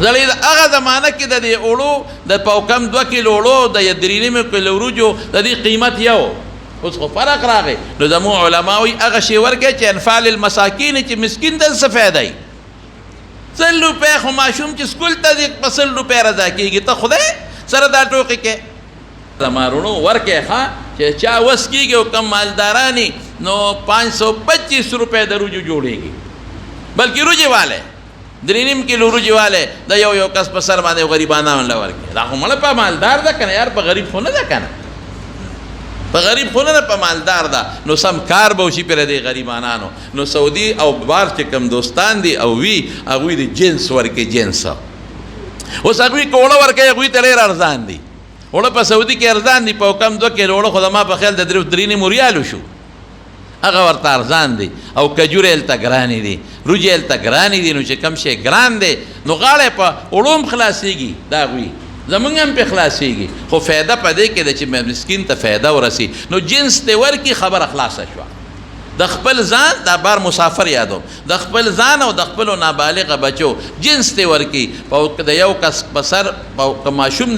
زړې هغه زمانه کې د دې اوړو د پاو کم 2 کیلو اوړو د 3.5 کیلو وریجو د دې قیمت یو اوس خو فرق راغی نو زموږ علما وایي هغه شی ورکړئ چې انفال المساکین چې مسکین ته څه فایده وي 100 روپۍ خو ماشوم چې سکول ته ځي په 100 روپۍ رضا کېږي ته خدای سره دا ټوکې کې زما وروڼو ورکړئ ښه چې چا وس کېږي او کم مالدارانې نو 525 روپۍ د روجو جوړېږي بلکې روجې والی 3.5 کیلو روجې والی د یو کس په سر باندې غریبانانو له ورکړي دا خو مړه په مالدار ده که نه یار په غریب خو نه ده که نه په غریب خو نه ده په مالدار ده نو سم کار به وشي پرې د غریبانانو نو سعودي او بار چې کوم دوستان دي او وي هغوی د جنس ورکړي جنس اوس هغوی که اوړه ورکوي هغوی ته ډېر ارزان دي اوړه په سعودي کې ارزان دي په کم 2 کیلو اوړه خو زما په خیال د 3.5 ریالو شو هغه ورته ارزان دي او کجورې هلته ګرانې دي روجې هلته ګرانې دي نو چې کوم شی ګران دی نو غاړه په اوړو هم خلاصېږي د هغوی زمونږ هم پې خلاصېږي خو فایده په دې کې ده چې مسکین ته فایده ورسي نو جنس ته ورکړي خبره خلاصه شوه د خپل ځان دا بار مسافر یادوم د خپل ځان او د خپلو نابالغه بچو جنس ته ورکړي د یو کس په سر که ماشوم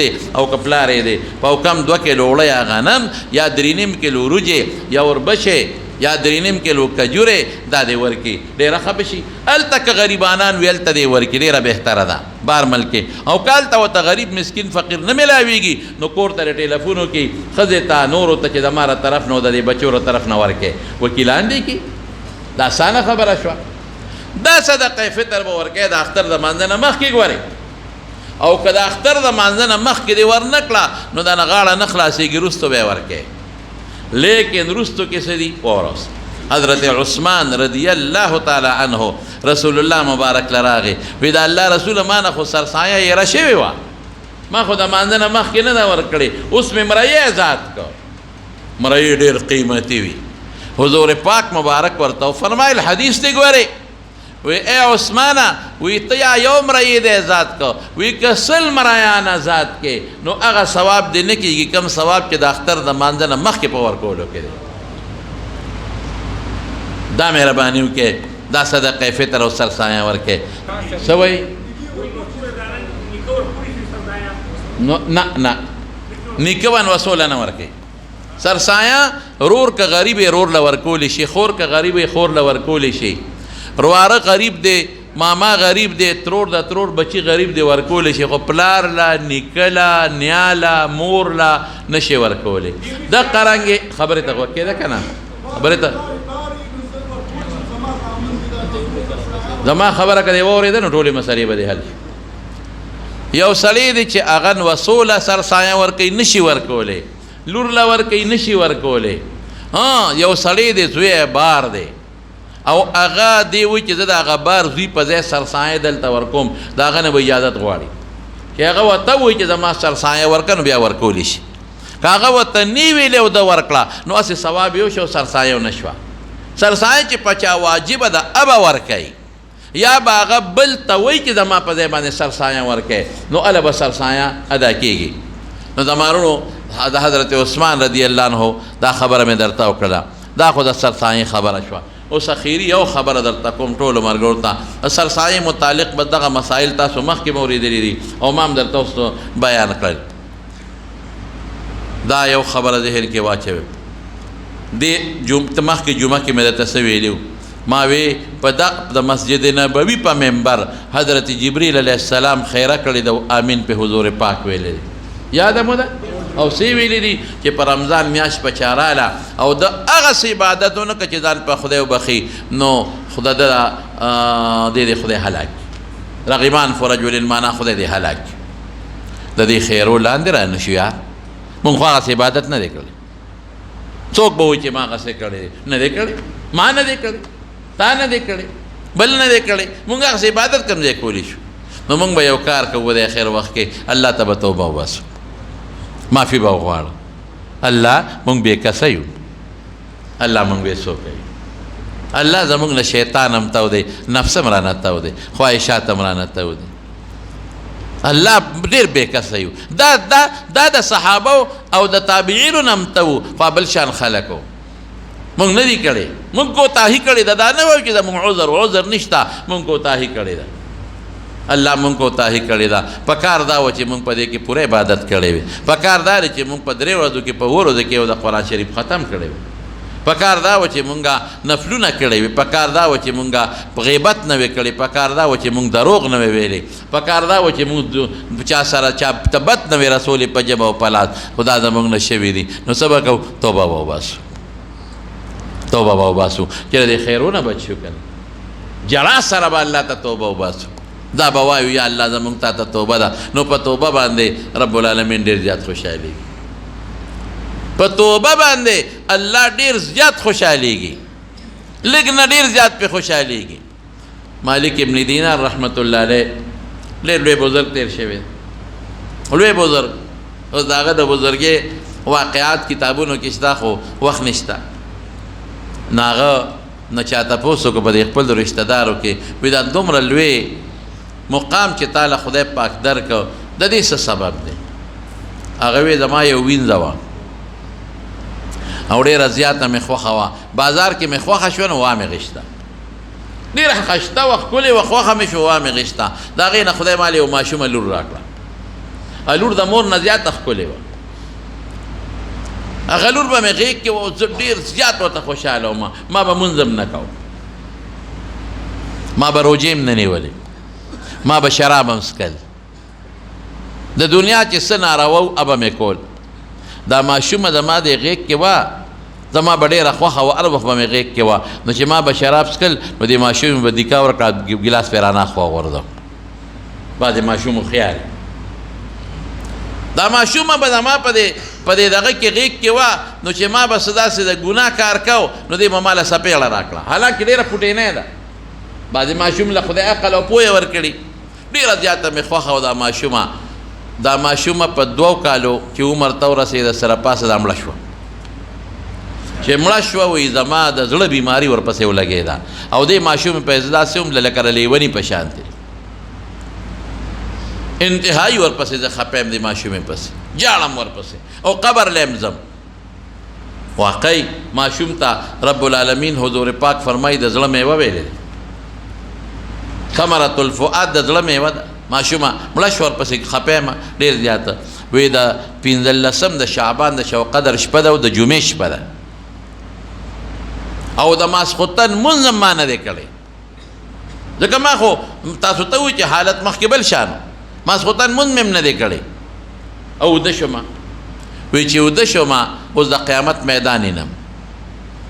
دی او که پلار یې دی په کم 2 کیلو اوړه یا غنم یا 3.5 کیلو روجې یا وربشې یا 3.5 کیلو کجورې دا دې ورکړي ډېره ښه به شي هلته که غریبانان وي هلته دې ورکړي ډېره بهتره ده بار ملک کې او که هلته ورته غریب مسکین فقیر نه میلاویږي نو کور ته ټیلیفون وکړي ښځې ته نورو ته چې زما له طرف نه او د دې بچو له طرف نه ورکړي وکیلان دي کې دا اسانه خبره شوه دا صدقه فطر به ورکړي د اختر د مانځه نه مخکې ګورې او که د اختر د مانځه نه مخکې دې ورنه کړه نو دا نه غاړه نه خلاصېږي وروستو به یې ورکړي لیکن رستو کسی دی پورس حضرت عثمان رضی اللہ تعالی عنہ رسول اللہ مبارک لراغی ویدا اللہ رسول مانا خود سرسایہ یہ رشوی وا ما خود مانزنا مخ کی ندا ورکڑی اس میں مرئی ذات کو مرئی دیر قیمتی وی حضور پاک مبارک ورتاو فرمائے الحدیث تے گوارے وی اے عثمانہ وی تیا یوم رئی دے ذات کو وی کسل مرایانا ذات کے نو اغا ثواب دینے کی کم ثواب چی دا اختر دا مانزنا مخ کے پور کولو کے دے دا مہربانیو کے دا صدقہ فطر و سرسایاں ورکے سوئی نا نکوان وصولا نا ورکے سرسایاں رور کا غریب رور لورکولی شی خور کا غریب خور لورکولی شی رواره غریب دی ماما غریب دی ترور دا ترور بچی غریب دی ورکولی شي خو پلار لا نیکلا نیالا مور لا نشي ورکولی دا قرانګي خبره ته وکړه ده کنه خبره ته زما خبره کړي وره ده نو ټولې مسلې به حل یو سړی دی چې اغن وصوله سرسایه ورکوي نشي ورکولی لور لا ورکوي نشي ورکولی یو سړی دی زوی بار دی او هغه دی وی چې زه د هغه بار زوی په ځای سرسایه دلته ورکوم د هغه نه به اجازت غواړي چې هغه ورته وایي چې زما سرسایه ورکړه نو بیا ورکولی شي که هغه ورته نه ویلې او ده ورکړه نو هسې ثواب یو شو سرسایه ونه شوه سرسایه چې په چا واجبه ده ابه ورکوي یا به هغه بل ته وایي چې زما په ځای باندې سرسایه ورکوي نو هله به سرسایه ادا کېږي نو زما وروڼو د حضرت عثمان رضی الله عنه دا خبره مې درته وکړه دا خو د سرسایې خبره شوه اوس اخیری یو خبره درته کوم ټولو ملګرو ته سرسایې متعلق به دغه مسایل تاسو مخکې مې اورېدلي دي او ما هم درته اوس بیان کړل دا یو خبره ذهن کې واچوي دې مخکې جمعه کې مې درته څه ویلي ما وی په د مسجد نبوي په منبر حضرت جبریل علیه السلام خیره کړې ده امین په حضور پاک ویلې دي یاده مو ده او سی ویلی دی چې په رمضان میاشت په چاراله او د هغه څه عبادتونه که چې ځان په خدای وبخي نو خدای د دې خدای هلاک رغیبان فرجل المانا خدای دې هلاک د دې خیرو لاندې را نه شو یار مونږ خو هغه عبادت نه دی کړی څوک به وایي چې ما هغه څه کړی نه دی کړی ما نه دی کړی تا نه دی کړی بل نه دی کړی مونږ هغه عبادت کوم ځای کولی شو نو مونږ به یو کار کوو د خیر وخت کې الله ته به توبه وباسو معافی به وغواړو الله مونږ بې کسه یو الله مونږ بې څوکی الله زمونږ نه شیطان هم تو دی نفس هم رانه تو دی خواهشات هم رانه تو دی الله ډېر بې کسه یو. دا د صحابو او د تابعینو نه هم ته وو، خو بل شان خلک وو. مونږ نه دي کړی، مونږ کوتاهي کړې ده. دا نه وایو چې زمونږ عذر نشته، مونږ کوتاهي کړې ده. الله مونږ کوتاهي کړې ده. پکار دا و چې مونږ په دې کې پوره عبادت کړی وي. پکار دا دی چې مونږ په 3 ورځو کې په 2 ورځو کې د قرآن شریف ختم کړی وي. پکار دا و چې مونږه نفلونه کړی وي. پکار دا و چې مونږه غیبت نه وي کړی. پکار دا و چې مونږ دروغ نه وي ویلي. پکار دا و چې مونږ چا سره چا بد نه وي رسولې په ژبه او په لاس. خدا زمونږ نه شوي دي. نو څه به کوو؟ توبه به وباسو، توبه به وباسو چې د خیرونه بچ شو که نه. جړا سره به الله ته توبه وباسو. دا به وایو یا الله زمونږ تا ته توبه ده. نو په توبه باندې رب العالمین ډېر زیات خوشحالېږي. په توبه باندې الله ډېر زیات خوشحالېږي، لږ نه ډېر زیات پې خوشحالېږي. مالک ابن دینار رحمت الله علیه ډېر لوی بزرګ تېر شوی، لوی بزرګ. اوس د هغه د بزرګۍ واقعات کتابونو کې شته، خو وخت نشته. نو هغه نه چا تپوس وکړو په دې خپلو رشته دارو کې، وایي دا دومره لوی مقام چې تاله خدای پاک درکړو، د دې څه سبب دی؟ هغه وایي زما یو وینځه وه او ډېره زیاته مې خوښه وه. بازار کې مې خوښه شوه نو وا مې غېشته، ډېره ښایسته وه، ښکلې وه، خوښه مې شوه، وا مې غېشته. د هغې نه خدای مال یو ماشومه لور راکړه. لور د مور نه زیاته ښکلې وه. هغه لور به مې غېږ کې وه، زه ډېر زیات ورته خوشحاله وم. ما به مونځ هم نه کوم، ما به روجې هم نه نیولې، ما به شراب هم څکل. د دنیا چې څه ناروا وو هغه به مې کول. دا ماشومه زما د غېږ کې وه، زما به ډېره خوښه وه، هر وخت به مې غېږ کې وه. نو چې ما به شراب څکل نو دې ماشومې به دیکا ورکړه، ګیلاس پې راناخوا وغورځوم. با د ماشومو خیال، دا ماشومه به زما په دې دغه کې غېږ کې وه، نو چې ما به څه داسې د ګناه کار کو نو دې به ماله سپېغله راکړه. حالانکې ډېره پوټینۍ ده. بعضې ماشوم له خدای عقل او پوهه ورکړي. ډېره زیاته مې خوښه وه دا ماشومه په 2 کالو چې عمر ته ورسېده سره پاسه دا مړه شوه. چې مړه شوه وایي زما د زړه بیماري ورپسې ولګېده او دې ماشومې په داسې هم لکه د لیوني په شان دی. انتهایي ورپسې زه خفه یم دې ماشومې پسې، جاړم ورپسې او قبر له یم ځم. واقعي ماشوم ته رب العالمین حضور پاک فرمایي د زړه میوه ویلې ده. ثمرة الفؤاد د زړه میوه ده. ماشومه مړه شوه، ورپسې خفه یم ډېر زیاته. وایي د 15 د شعبان د شب قدر شپه ده او د جمعې شپه ده او د ماسخوتن لمونځ هم ما نه دی کړی. ځکه ما خو تاسو ته وایي چې حالت مخکې بل شان، ماسخوتن لمونځ مې هم نه دی کړی. او وده شومه، وایي چې وده شومه اوس د قیامت میدان وینم،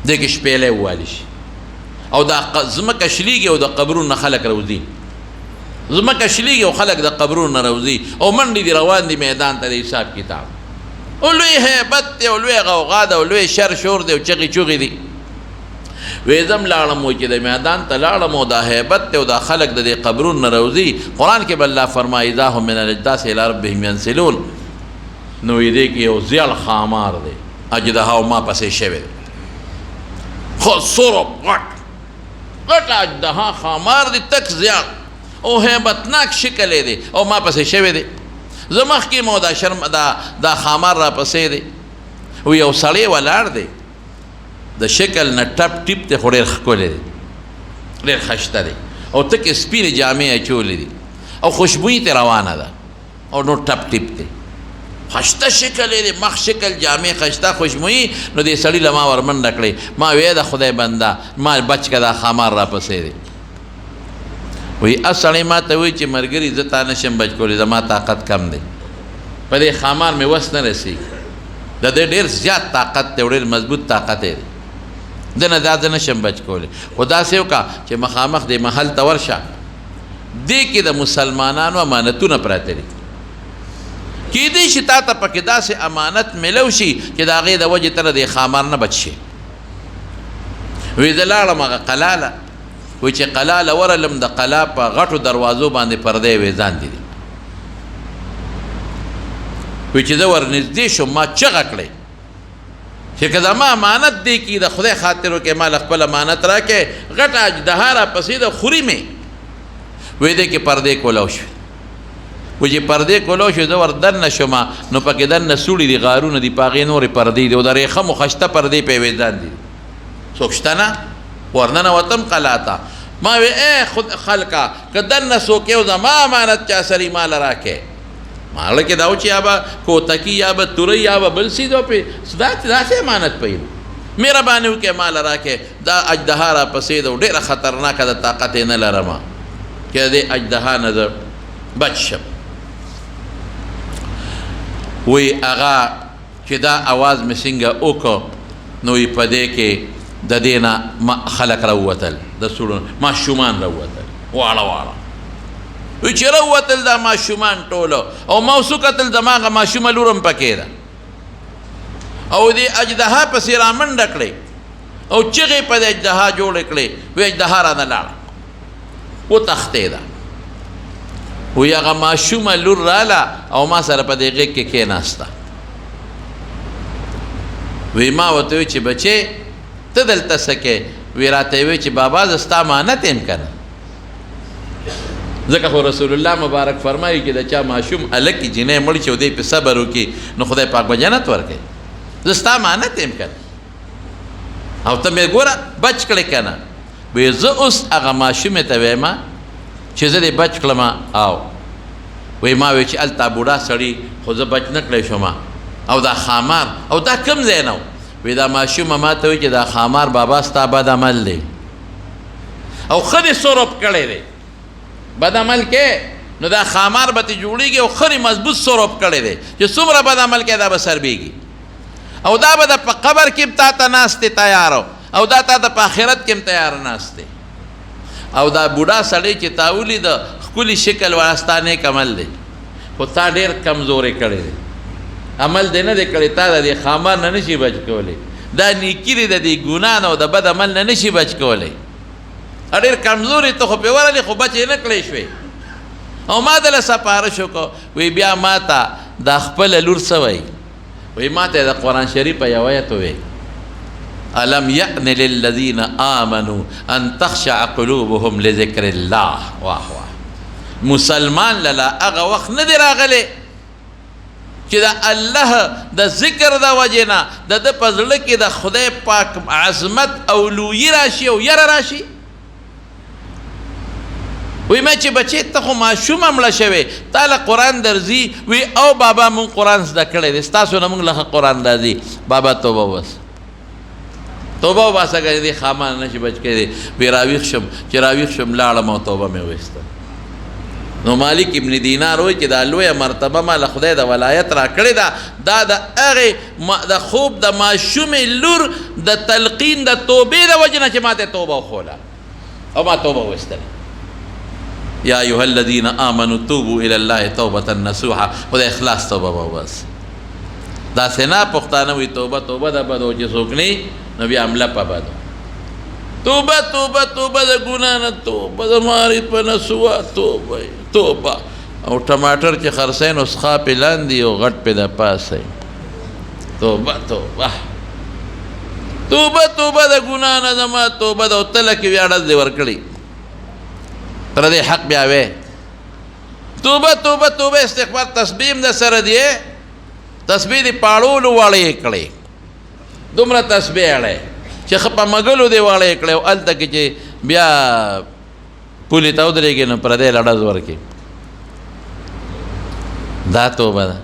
دې کې شپېلی ووالي شي او دا ځمکه شلېږي او د قبرونو نه خلک راوځي. ځمکه شلېږي او خلک د قبرونو نه راوځي او منډې دي روان دي میدان ته د حساب کتاب. او لوی هیبت دی او لوی غوغا ده او لوی شر شور دی او چغې چغې دي. وایي زه هم لاړم، وایي چې د میدان ته لاړم او دا هیبت دی او دا خلک د دې قبرونو نه راوځي. قرآن کې به الله فرمایي اذا هم من الاجداث الی ربهم ینسلون. نو یې دې کې یو زیړ خامار دی، اجدها او ما پسې شوی دی، خو سرب غټ اجدها خامار دی، تک زیړ او هیبتناک شکل یې دی او ما پسې شوی دی. زه مخکې مو دا خامار را پسې دی. و یو سړی ولاړ دی، د شکل نه ټپ ټیپ دی خو ډېر ښکلی دی، ډېر ښایسته دی او تکې سپینې جامې اچولې دي او خوشبویي ترې روانه ده او نور ټپ ټیپ دی، ښایسته شکل یې دی، مخ شکل جامې ښایسته خوشبویي. نو دې سړي له ما ورمنډه کړې، ما ویې د خدای بنده ما بچ که دا خامار را پسې دی. وایي سړی ما ته وایي چې ملګري زه تا نشم بچ کولی، زما طاقت کم دی، په دې خامار مې وس نه رسېږي، د دې ډېر زیات طاقت دی او ډېر مضبوط طاقت دی، ده نه دا زه نشم بچ کولی. خو داسې وکړه چې مخامخ دې محل ته ورشه، دې کې د مسلمانانو امانتونه پراته دي، کیدای شي تا ته پکې داسې امانت میلو شي چې د هغې د وجې ته د خامار نه بچ شي. وایي زه لاړم هغه قلا له، وایي چې قلا له ورغلم، د قلا په غټو دروازو باندې پردې وې ځاندې دي. وایي چې زه ورنږدې شوم، ما چغه کړې چې که زما امانت دی کې د خدای خاطر وکړې، ما له خپل امانت راکړې، غټه اجدها را پسې د خوري مې. وایي دې کې پردې کولاو شوې، و چې پردې کولو شو زه ور دننه شوم نو پکې دننه سوړي دي غارونه دي په هغې نورې پردې دي او د ریخمو خشته پردې په یوې ځان دي څوک شته نه ورننوتم قلا ته ما وی ای خود خلقه که دننه څوک یو زما امانت چا سړي مال راکې ماله کې دا و چې یا به کوتکي یا به توری یا به بل څیز پې داسې امانت پې مهرباني وکړې مال راکې دا اجدها را پسې ده او ډېره خطرناکه ده طاقت یې نه لرم چې د دې اجدها نه زه بچ شم وی هغه چې دا اواز مې څنګه وکړو نو وی په دې کې د دې نه خلک راووتل د سوړو ماشومان راووتل واړه واړه وی چې راووتل دا ماشومان ټولو او ما اوس وکتل زما هغه ماشومه لور هم پکې ده او دې اجدها پسې رامنډه کړې او چغې په دې اجدها جوړې کړې وی اجدها رانه لاړه وتښتېده وی هغه ماشومه لور راله او ما سره په دې غېږ کې کېناسته وی ما ورته وی چې بچې ته دلته څه کې وی راته وی چې بابا زه ستا امانت یم که نه ځکه خو رسول الله مبارک فرمایي چې د چا ماشوم هلک کې جینۍ مړ شي او دی پې صبر وکړي نو خدای پاک به جنت ورکوي زه ستا امانت یم که نه او ته مې ګوره بچ کړې که نه وی زه اوس هغه ماشومې ته وایم چې زه دې بچ کړم او وی ما وی چې هلته بوډا سړي خو زه بچ نه کړی شوم او دا خامار او دا کوم ځای نه وی دا ماشومه ما ته وی چې دا خامار بابا ستا بد عمل دی او ښه دې سورب کړی دی بد عمل کې نو دا خامار به ترې جوړېږي او ښه مضبوط سورب کړی دی چې څومره بد عمل کې دا به سربېږي او دا به د په قبر کې هم تا ته ناست دی تیار او دا تا ته په آخرت کې هم تیار ناست دی او دا بوډا سړی چې تا ولید ښکلي شکل والا ستا نیک عمل دی خو تا ډېر کمزوری کړی دی عمل دی نه دی کړی تا د دې خامار نه نشي بچ کولی دا نیکي دی د دې ګناه نه او د بد عمل نه نشي بچ کولی ډېر کمزوري ته خو پې ورغلې خو بچ یې نه کړی شوې او ما دله سپارش وکړو وی بیا ما ته دا خپله لور څه وایي وی ما ته د قرآن شریف یو آیت ووی الم یأن للذین آمنوا ان تخشع قلوبهم لذکر الله واه واه مسلمان للا هغه وخت نه دی راغلی چې د الله د ذکر د وجې نه د ده په زړه کې د خدای پاک عظمت او لویي راشي او یره راشي وی ما چې بچې ته خو ماشومه مړه شوې تا له قرآن درځي وی او بابا مونږ قرآن زده کړی دی ستاسو نه مونږ له قرآن راځي بابا توبه وباسه توبه وباسه که دې خامان نه شي بچ کړی وی راویښ شم چې راویښ شم لاړم او توبه مې وایسته نو مالک ابن دینار وایي چې دا لویه مرتبه ما له خدای د ولایت را کړې ده دا د هغې د خوب د ماشومې لور د تلقین د توبې د وجې نه چې ما ته توبه وښوله او ما توبه وایستله یا ایها الذین آمنوا توبوا الی الله توبة نصوحا خدای اخلاص توبه وباسه داسې نه پښتانه وایي توبه توبه ده بد او چې څوک نه نو بیا حمله په بدو توبه توبه توبه د ګناه نه توبه د ماري په نسوه توبه توبه او ټماټر چې خرڅوي نو څښا پې لاندې او غټ پې د پاسه توبه توبه توبه توبه د ګناه نه زما توبه ده او تله کې بیا ډز دې ورکړي پردې حق بیا وې توبه توبه توبه استغفار تسبیح هم د سره دی تسبیح دې پاړولو واړه یې کړې دومره تسبیح اړی چې ښه په مګلو دې واړه یې کړې او هلته کې چې بیا پولې ته ودرېږي نو پردی له ډز ورکړي دا توبه ده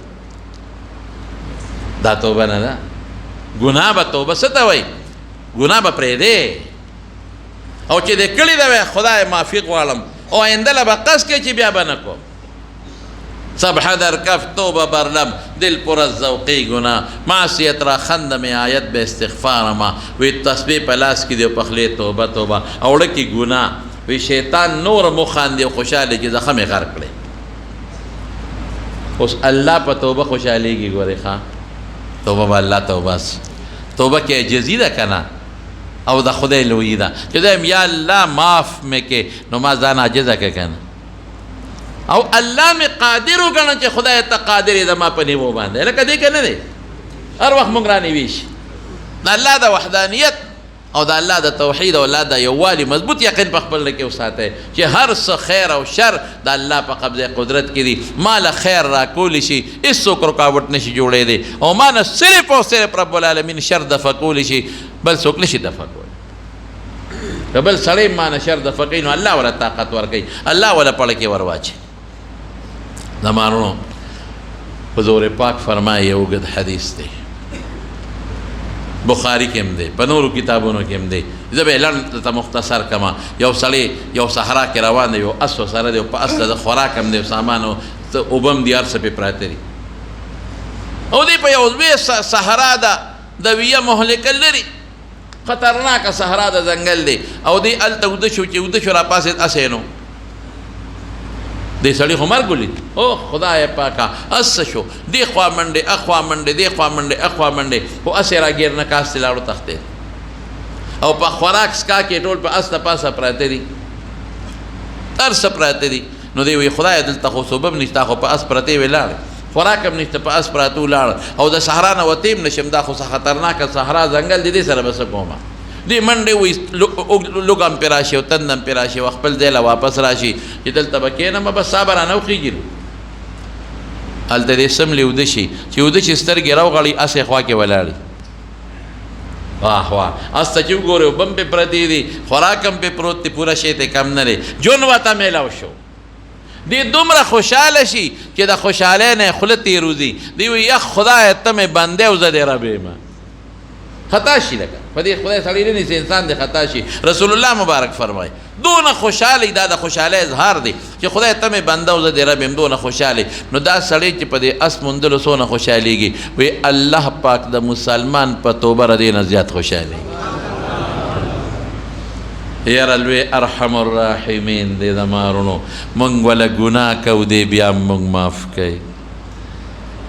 دا توبه نه ده ګناه به توبه څه ته وایي ګناه به پرېږدې او چې دې کړي ده وایي خدای معافي غواړم او آینده له به قصد کوي چې بیا به نه کوم صبح در کف توبه برلم دل پر از ذوقی گناه معصیت را خندم آیت به استغفار ما وی تسبیح په لاس کې دی په خولې توبه توبه او ړکي ګناه وی شیطان نور مخاندي خوشاله چې زخم یې غر کړی اوس الله په توبه خوشالېږي ګورې ښه توبه به الله توبه کې عجزي ده که نه او د خدای لویي ده چې دویم یا الله معاف مې کې نو ما ځان عاجزه که که نه او الله مې قادر وګڼه چې خدای ته قادر یې زما په نیمو باندې لکه دی که نه دی هر وخت مونږ رانیوي شي د الله د وحدانیت او د الله د توحید او الله د یووالي مضبوط یقین په خپل کې وساتئ چې هر څه خیر او شر د الله په قبضه قدرت کې دي. ما له خیر راکولی شي هېڅوک رکاوټ نشي جوړېدی، او ما نه صرف او صرف رب العالمین شر دفع کولی شي، بل څوک نشي دفع کولی. که بل سړی ما نه شر دفع کوي نو الله ولا طاقت ورکوي، الله ولا پړه کې ور واچي. زمانو حضور پاک فرمایي یو اوږد حدیث دی، بخاری کې هم دی، په نورو کتابونو کې هم دی. زه به یې لنډ درته مختصر کړم. یو سړی یو صحرا کې روان دی، یو اس ورسره دی، په اس ته د خوراک هم دی، سامان او اوبه هم دي، هر څه پرې پراته دي. او دی په یو لوی صحرا ده، د ویه مهلکه لري، خطرناکه صحرا د ځنګل دی. او دی هلته اوده شو، چې اوده شو راپاسېد اسی نو. دې سړي خو مرګ ولید، او خدای پاکه اس شو، دې خوا منډې اخوا منډې، دې خوا منډې اخوا منډې، خو اسې راګیر نه کاستې لاړو تښتېد. او په خوراک سکا کې ټول په اس د پاسه پراته دي، هر څه پراته دي. نو دی وایي خدایه دلته خو صوبه هم نشته، خو په اس پرتې وې لاړې، خوراک هم نشته، په اس پراته ولاړه، او د صحرا نه وتې هم نشم، دا خو څه خطرناکه صحرا ځنګل دی، دې سره به څه کومه. دی منډې وایي لږ هم پرې راشي او تند هم پرې راشي، او خپل ځای له واپس راشي چې دلته به کښېنم، بس سا به رانه وخېږي. هلته دې څملې اوده شي، چې اوده چې سترګې راوغړي اسې خوا کې ولاړې. واه واه، اس ته چې وګورې اوبه هم پرې پرتې دي، خوراک هم پرې پروت دی، پوره شی ته کم نه دی، جون ورته میلاو شو. دی دومره خوشحاله شي چې د خوشحالۍ نه یې خوله تېروځي. دی وایي یخ خدایه ته مې بندې او زه دې رب یم. خطا شي لکه په دې خدای سړی نه نیسي، انسان دې خطا شي. رسول الله مبارک فرمایي دونه خوشحالي، دا د خوشحالۍ اظهار دی چې خدای ته مې بنده او زه دې رب یم، دونه خوشحالي. نو دا سړی چې په دې اس موندلو څونه خوشحالېږي، وایي الله پاک د مسلمان په توبه ر دې نه زیات خوشحالېږي. یاره لوی ارحم الراحمین دی زمارونو، مونږ وله ګناه کوو دی بیا هم مونږ معاف کوي.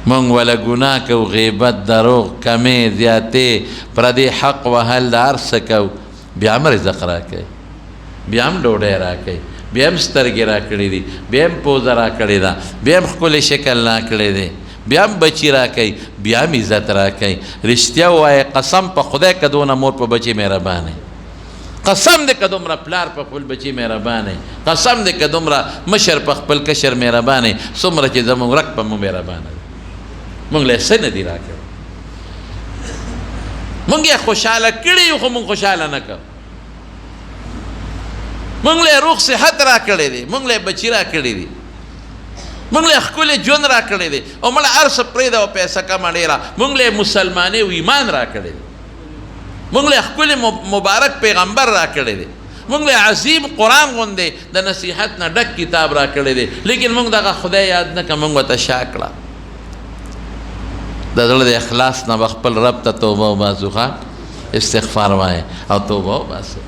مونږ وله ګناه کوو، غیبت، دروغ، کمې زیاتې، پردې حق وهل، د هر څه کوو، بیا هم رزق راکوي، بیا هم ډوډۍ راکوي، بیا هم سترګې راکړي دي، بیا هم پوزه راکړې ده، بیا هم ښکلی شکل راکړی دی، بیا هم بچي راکوي، بیا هم عزت راکوي. رښتیا ووایه قسم په خدای که دونه مور په بچي مهربانه، قسم دې که دومره پلار په خپل بچي مهربانه، قسم دې که دومره مشر په خپل کشر مهربانه، څومره چې زموږ رک په مو مهربانه دی. مونږ له څه نه دي راکړی، مونږ یې خوشحاله کړي یو، خو مونږ خوشحاله نه کړو. مونږ له روغ صحت راکړی دی، مونږ له بچي راکړي دي، مونږ له ښکلی ژوند راکړی دی، او مړه هر څه پرېږده او پیسه کمه ډېره، مونږ له مسلمانۍ او ایمان راکړی دی، مونږ له ښکلی مبارک پیغمبر راکړی دی، مونږ له عظیم قرآن غوندې د نصیحت نه ډک کتاب راکړی دی، لیکن مونږ دغه خدای یاد نه کړه، مونږ ورته شا کړه. د زړه د اخلاص نه به خپل رب ته توبه وباسو، استغفار وایه او توبه وباسو،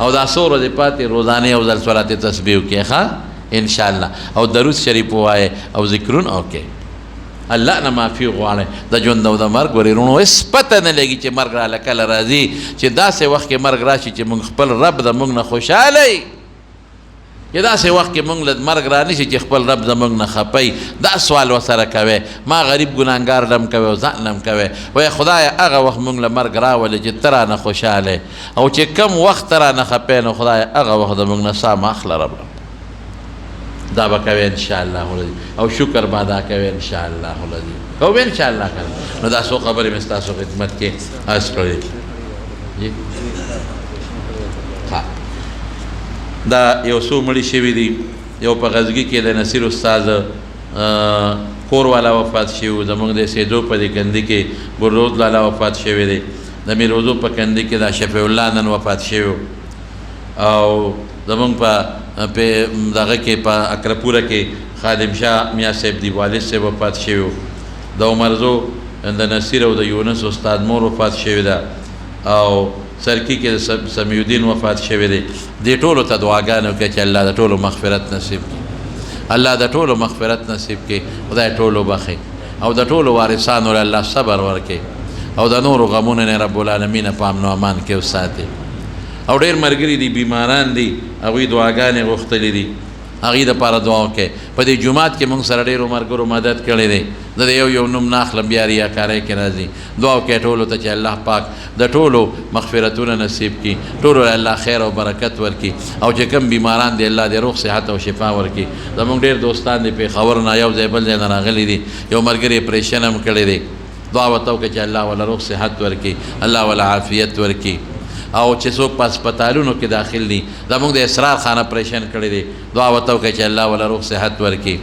او دا څو ورځې پاتې روزانه یو ځل صلات تسبیح وکړئ ښه انشاءالله، او درود شریف ووایئ او ذکرونه وکړئ. الله نه معافي غواړئ د ژوند او د مرګ. ورېرونو هېڅ پته نه لګي چې مرګ راله کله راځي، چې داسې وخت کې مرګ راشي چې موږ خپل رب د موږ نه خوشحاله یي، چې داسې وخت کې موږ له مرګ را نشي چې خپل رب زموږ نه خپئ. دا سوال ورسره کوئ، ما غریب ګناهګار لم کوئ او ځان لم کوئ، وایي خدایه هغه وخت موږ له مرګ راولې چې ته رانه خوشحاله، او چې کم وخت ته رانه خپئ نو خدایه هغه وخت د موږ نه ساه مه اخله رب. دا به کوئ انشاءالله العظیم، او شکر به ادا کوئ انشاءالله العظیم، کوئ انشاءالله کنه. نو دا څو خبرې مې ستاسو خدمت کې عرض کړې. دا یو څو مړي شوي دي، یو په غزګي کې د نصیر استاد کور والا وفات شوي، زموږ د سیدو په دې کندي کې ګلرود لالا وفات شوی دی، د میروزو په کندي کې دا شفیع الله نن وفات شوی، او زموږ په دغه کې په اکرپوره کې خادم شاه میاں صاحب دی والد صاحب وفات شوی، د عمرزو د نصیر او د یونس استاد مور وفات شوی ده، او سرکی کې سمیع الدین وفات شوی دی. دې ټولو ته دعاګانې وکړئ چې الله د ټولو مغفرت نصیب کړي، الله د ټولو مغفرت نصیب کړي، خدای ټولو بخي، او د ټولو وارثانو له الله صبر ورکړي، او د نورو غمونو نه رب العالمین په امن او امان کې وساتي. او ډېر ملګري دي بیماران دي، هغوی دعاګانې غوښتلې دي، هغې دپاره دعا وکړئ. په دې جومات کې موږ سره ډېرو ملګرو مدد کړی دی. زه د یو نوم نه اخلم، بیا ریاکارۍ کې راځي. دعا وکړئ ټولو ته چې الله پاک د ټولو مغفرتونه نصیب کړي، ټولو له الله خیر او برکت ورکړي، او چې کوم بیماران دي الله دې روغ صحت او شفا ورکړي. زموږ ډېر دوستان دي پېښور نه یو ځای بل ځای نه راغلي دي، یو ملګري اپریشن هم کړی دی. دعا ورته وکړئ چې الله وله روغ صحت ورکړي، الله وله عافیت ورکړي. او چې څوک په هسپتالونو کې داخل دي، زموږ د اسرار خان اپریشن کړی دی، دعا ورته وکړئ چې الله وله روغ صحت ورکړي.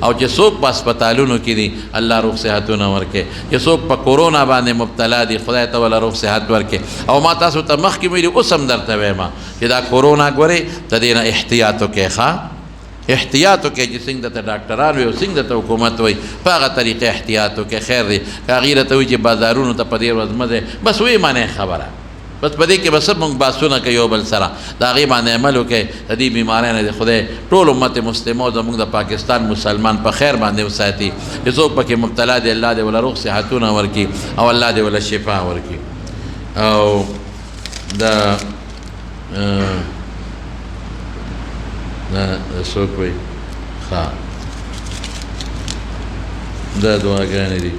او چې څوک په هسپتالونو کې دي الله روغ صحتونه ورکړي. چې څوک په کورونا باندې مبتلا دي خدای ته وله روغ صحت ورکړي. او ما تاسو ته مخکې ویلي، اوس هم درته وایم چې دا کورونا ګورې د دې نه احتیاط وکړئ. احتیاط وکړئ چې څنګه درته ډاکټران وي او څنګه درته حکومت وایي، په هغه طریقې احتیاط وکړئ. خیر دی که هغې راته وایي چې بازارونو ته په دې ورځ مه ځئ، بس ویې منئ خبره، بس په دې کې بس موږ بحثونه کوي یو بل سره، د هغې باندې عمل وکړئ. د دې بیمارۍ نه د خدای ټول امت مسلمه او زموږ د پاکستان مسلمان په خیر باندې وساتي. چې څوک پکې مبتلا دی الله دې وله روغ صحتونه ورکړي او الله دې وله شفا ورکړي. او دا څوک وایي ښه دا دعاګانې دي.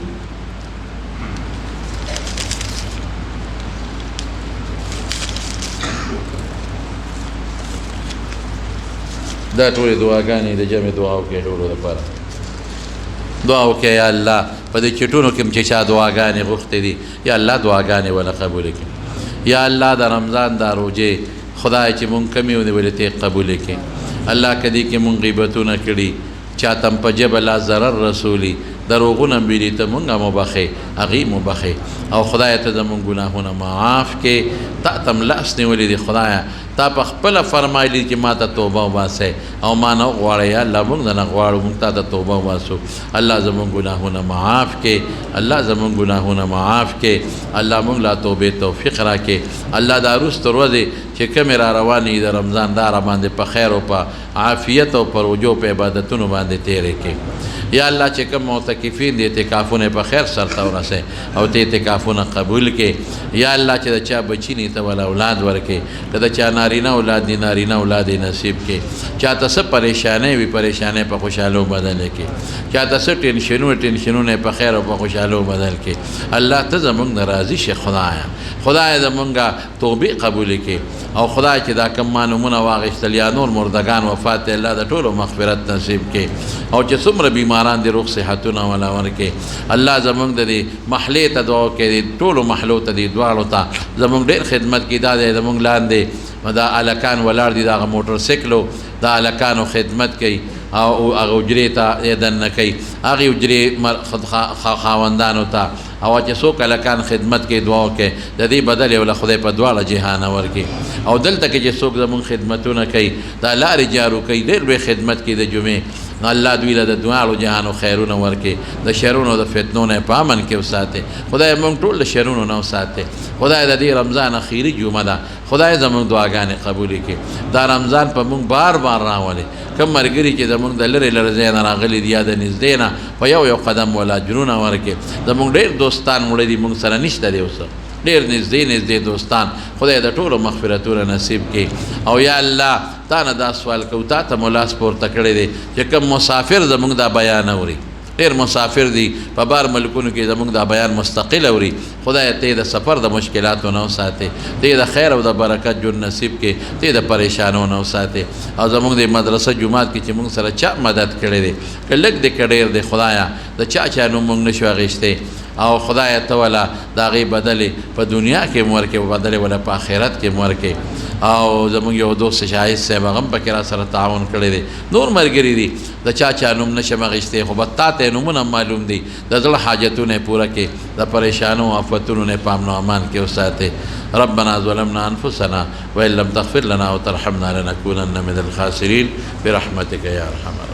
دا ټولې دعاګانې د جمع دعا وکړئ ټولو لپاره. دعا وکړئ یا الله په دې چټونو کې چې چا دعاګانې غوښتې دي یا الله دعاګانې وله قبول کړي. یا الله د رمضان دا روژې خدای چې مونږ کمې ونیولې ته قبول کړي. الله که دې کې مونږ غیبتونه کړي، چاته په ژبه لا ضرر رسولي، دروغونه بیلي ته مونږ هم وبخې، هغې مو بخې. او خدای ته زمونږ ګناهونه معاف کړي. تا ته م لاس نیولي دي خدایه، تا په خپله فرمایلي چې ما ته توبه وباسئ او ما نه وغواړئ. یا الله مونږ نه غواړو، مونږ تا ته توبه وباسو. الله زمونږ ګناهونه معاف کړي، الله زمونږ ګناهونه معاف کړي، الله مونږ لا توبې توفیق راکړي. الله دا وروسته ورځې چې کومې را روانې د رمضان دا را باندې په خیر او په عافیت او په رجوع په عبادتونو باندې تېرې کړي. یا الله چې کوم معتکفین دي اعتکافونه په خیر سرته ورسئ او ته اعتکافونه قبول کړي. یا الله چې د چا بچي ني ته ولا اولاد ورکړي، که د چا نارینه اولاد دي نارینه اولاد یې نصیب کړي. چاته څه پریشانۍ وي پریشانۍ په خوشحالو بدل کړي، چاته څه ټینشنونه په خیر او په خوشحالو بدل کړي. الله ته زمونږ نه راضي شي خدایه، خدای زمونږه توبې قبول کړي. او خدای چې دا کوم ما نومونه واخیستل یا نور مردگان وفات الله د ټولو مغفرت نصیب کړي. او چې څومره بیماران دي روغ صحتونه ولا ورکړي. الله زمونږ د دې محلې ته دعا وکړي، ټولو محلو ته دي دواړو ته زمونږ ډېر خدمت کې دا دی زمونږ لاندې دا الکان ولاړ دي، دغه موټر سایکلو د الکانو خدمت کوي او هغه حجرې ته یې دننه کوي، هغې حجرې خاوندانو ته. او چې څوک الکان خدمت کوي دعا وکړي د دې بدل یې له خدای په دواړه جهانه ورکړي. او دلته کې چې څوک زمونږ خدمتونه کوي دا لارې جارو کوي، ډېر لوی خدمت کوي د جمعې، الله دوی له د دواړو جهانو خیرونه ورکړي، د شرونو د فتنو نه په امن کې وساتي. خدای موږ ټول د شرونو نه وساتي. خدای د دې رمضان اخیری جمعه ده، خدای زمونږ دعاګانې قبول کړي. دا رمضان په موږ بار بار راولي. کوم ملګري چې زمونږ د لرې لرې ځای نه راغلي دي یا د نږدې نه په یو قدم ولا اجرونه ورکړي. زمونږ ډېر دوستان مړه دي، موږ سره نشته دی اوس، ډېر نږدې دوستان. خدای د ټولو مغفرتونه نصیب کړي. او یا الله تا نه دا سوال کوو، تا ته مو لاس پورته کړی دی چې کوم مسافر زمونږ دا بیان اوري، ډېر مسافر دي په بار ملکونو کې زمونږ دا بیان مستقل اوري. خدای ته د سفر د مشکلاتو نه وساتي، ته د خیر او د برکت ژوند نصیب کړي، ته د پریشانو نه وساتي. او زمونږ د مدرسه جومات کې چې مونږ سره چا مدد کړی دی، که لږ دی که ډېر دی، خدایه د چا نوم مونږ نشو اخیستی. او خدای ته ولا د هغې بدلې په دنیا کې مو ورکړي، بدلې ولا په آخرت کې مو ورکړي. او زمونږ یو دوست شایست صاحب هغه هم پکې را سره تعاون کړی دی. نور ملګري دي د چا نوم نشم اخیستی، خو به تا ته نومونه معلوم دي. د زړه حاجتونه پوره کړي، د پریشانو آفتونو نه په امن و امان کې وساتي. ربنا ظلمنا انفسنا وان لم تغفر لنا وترحمنا لنكونن من الخاسرين برحمتك يا ارحم الراحمين.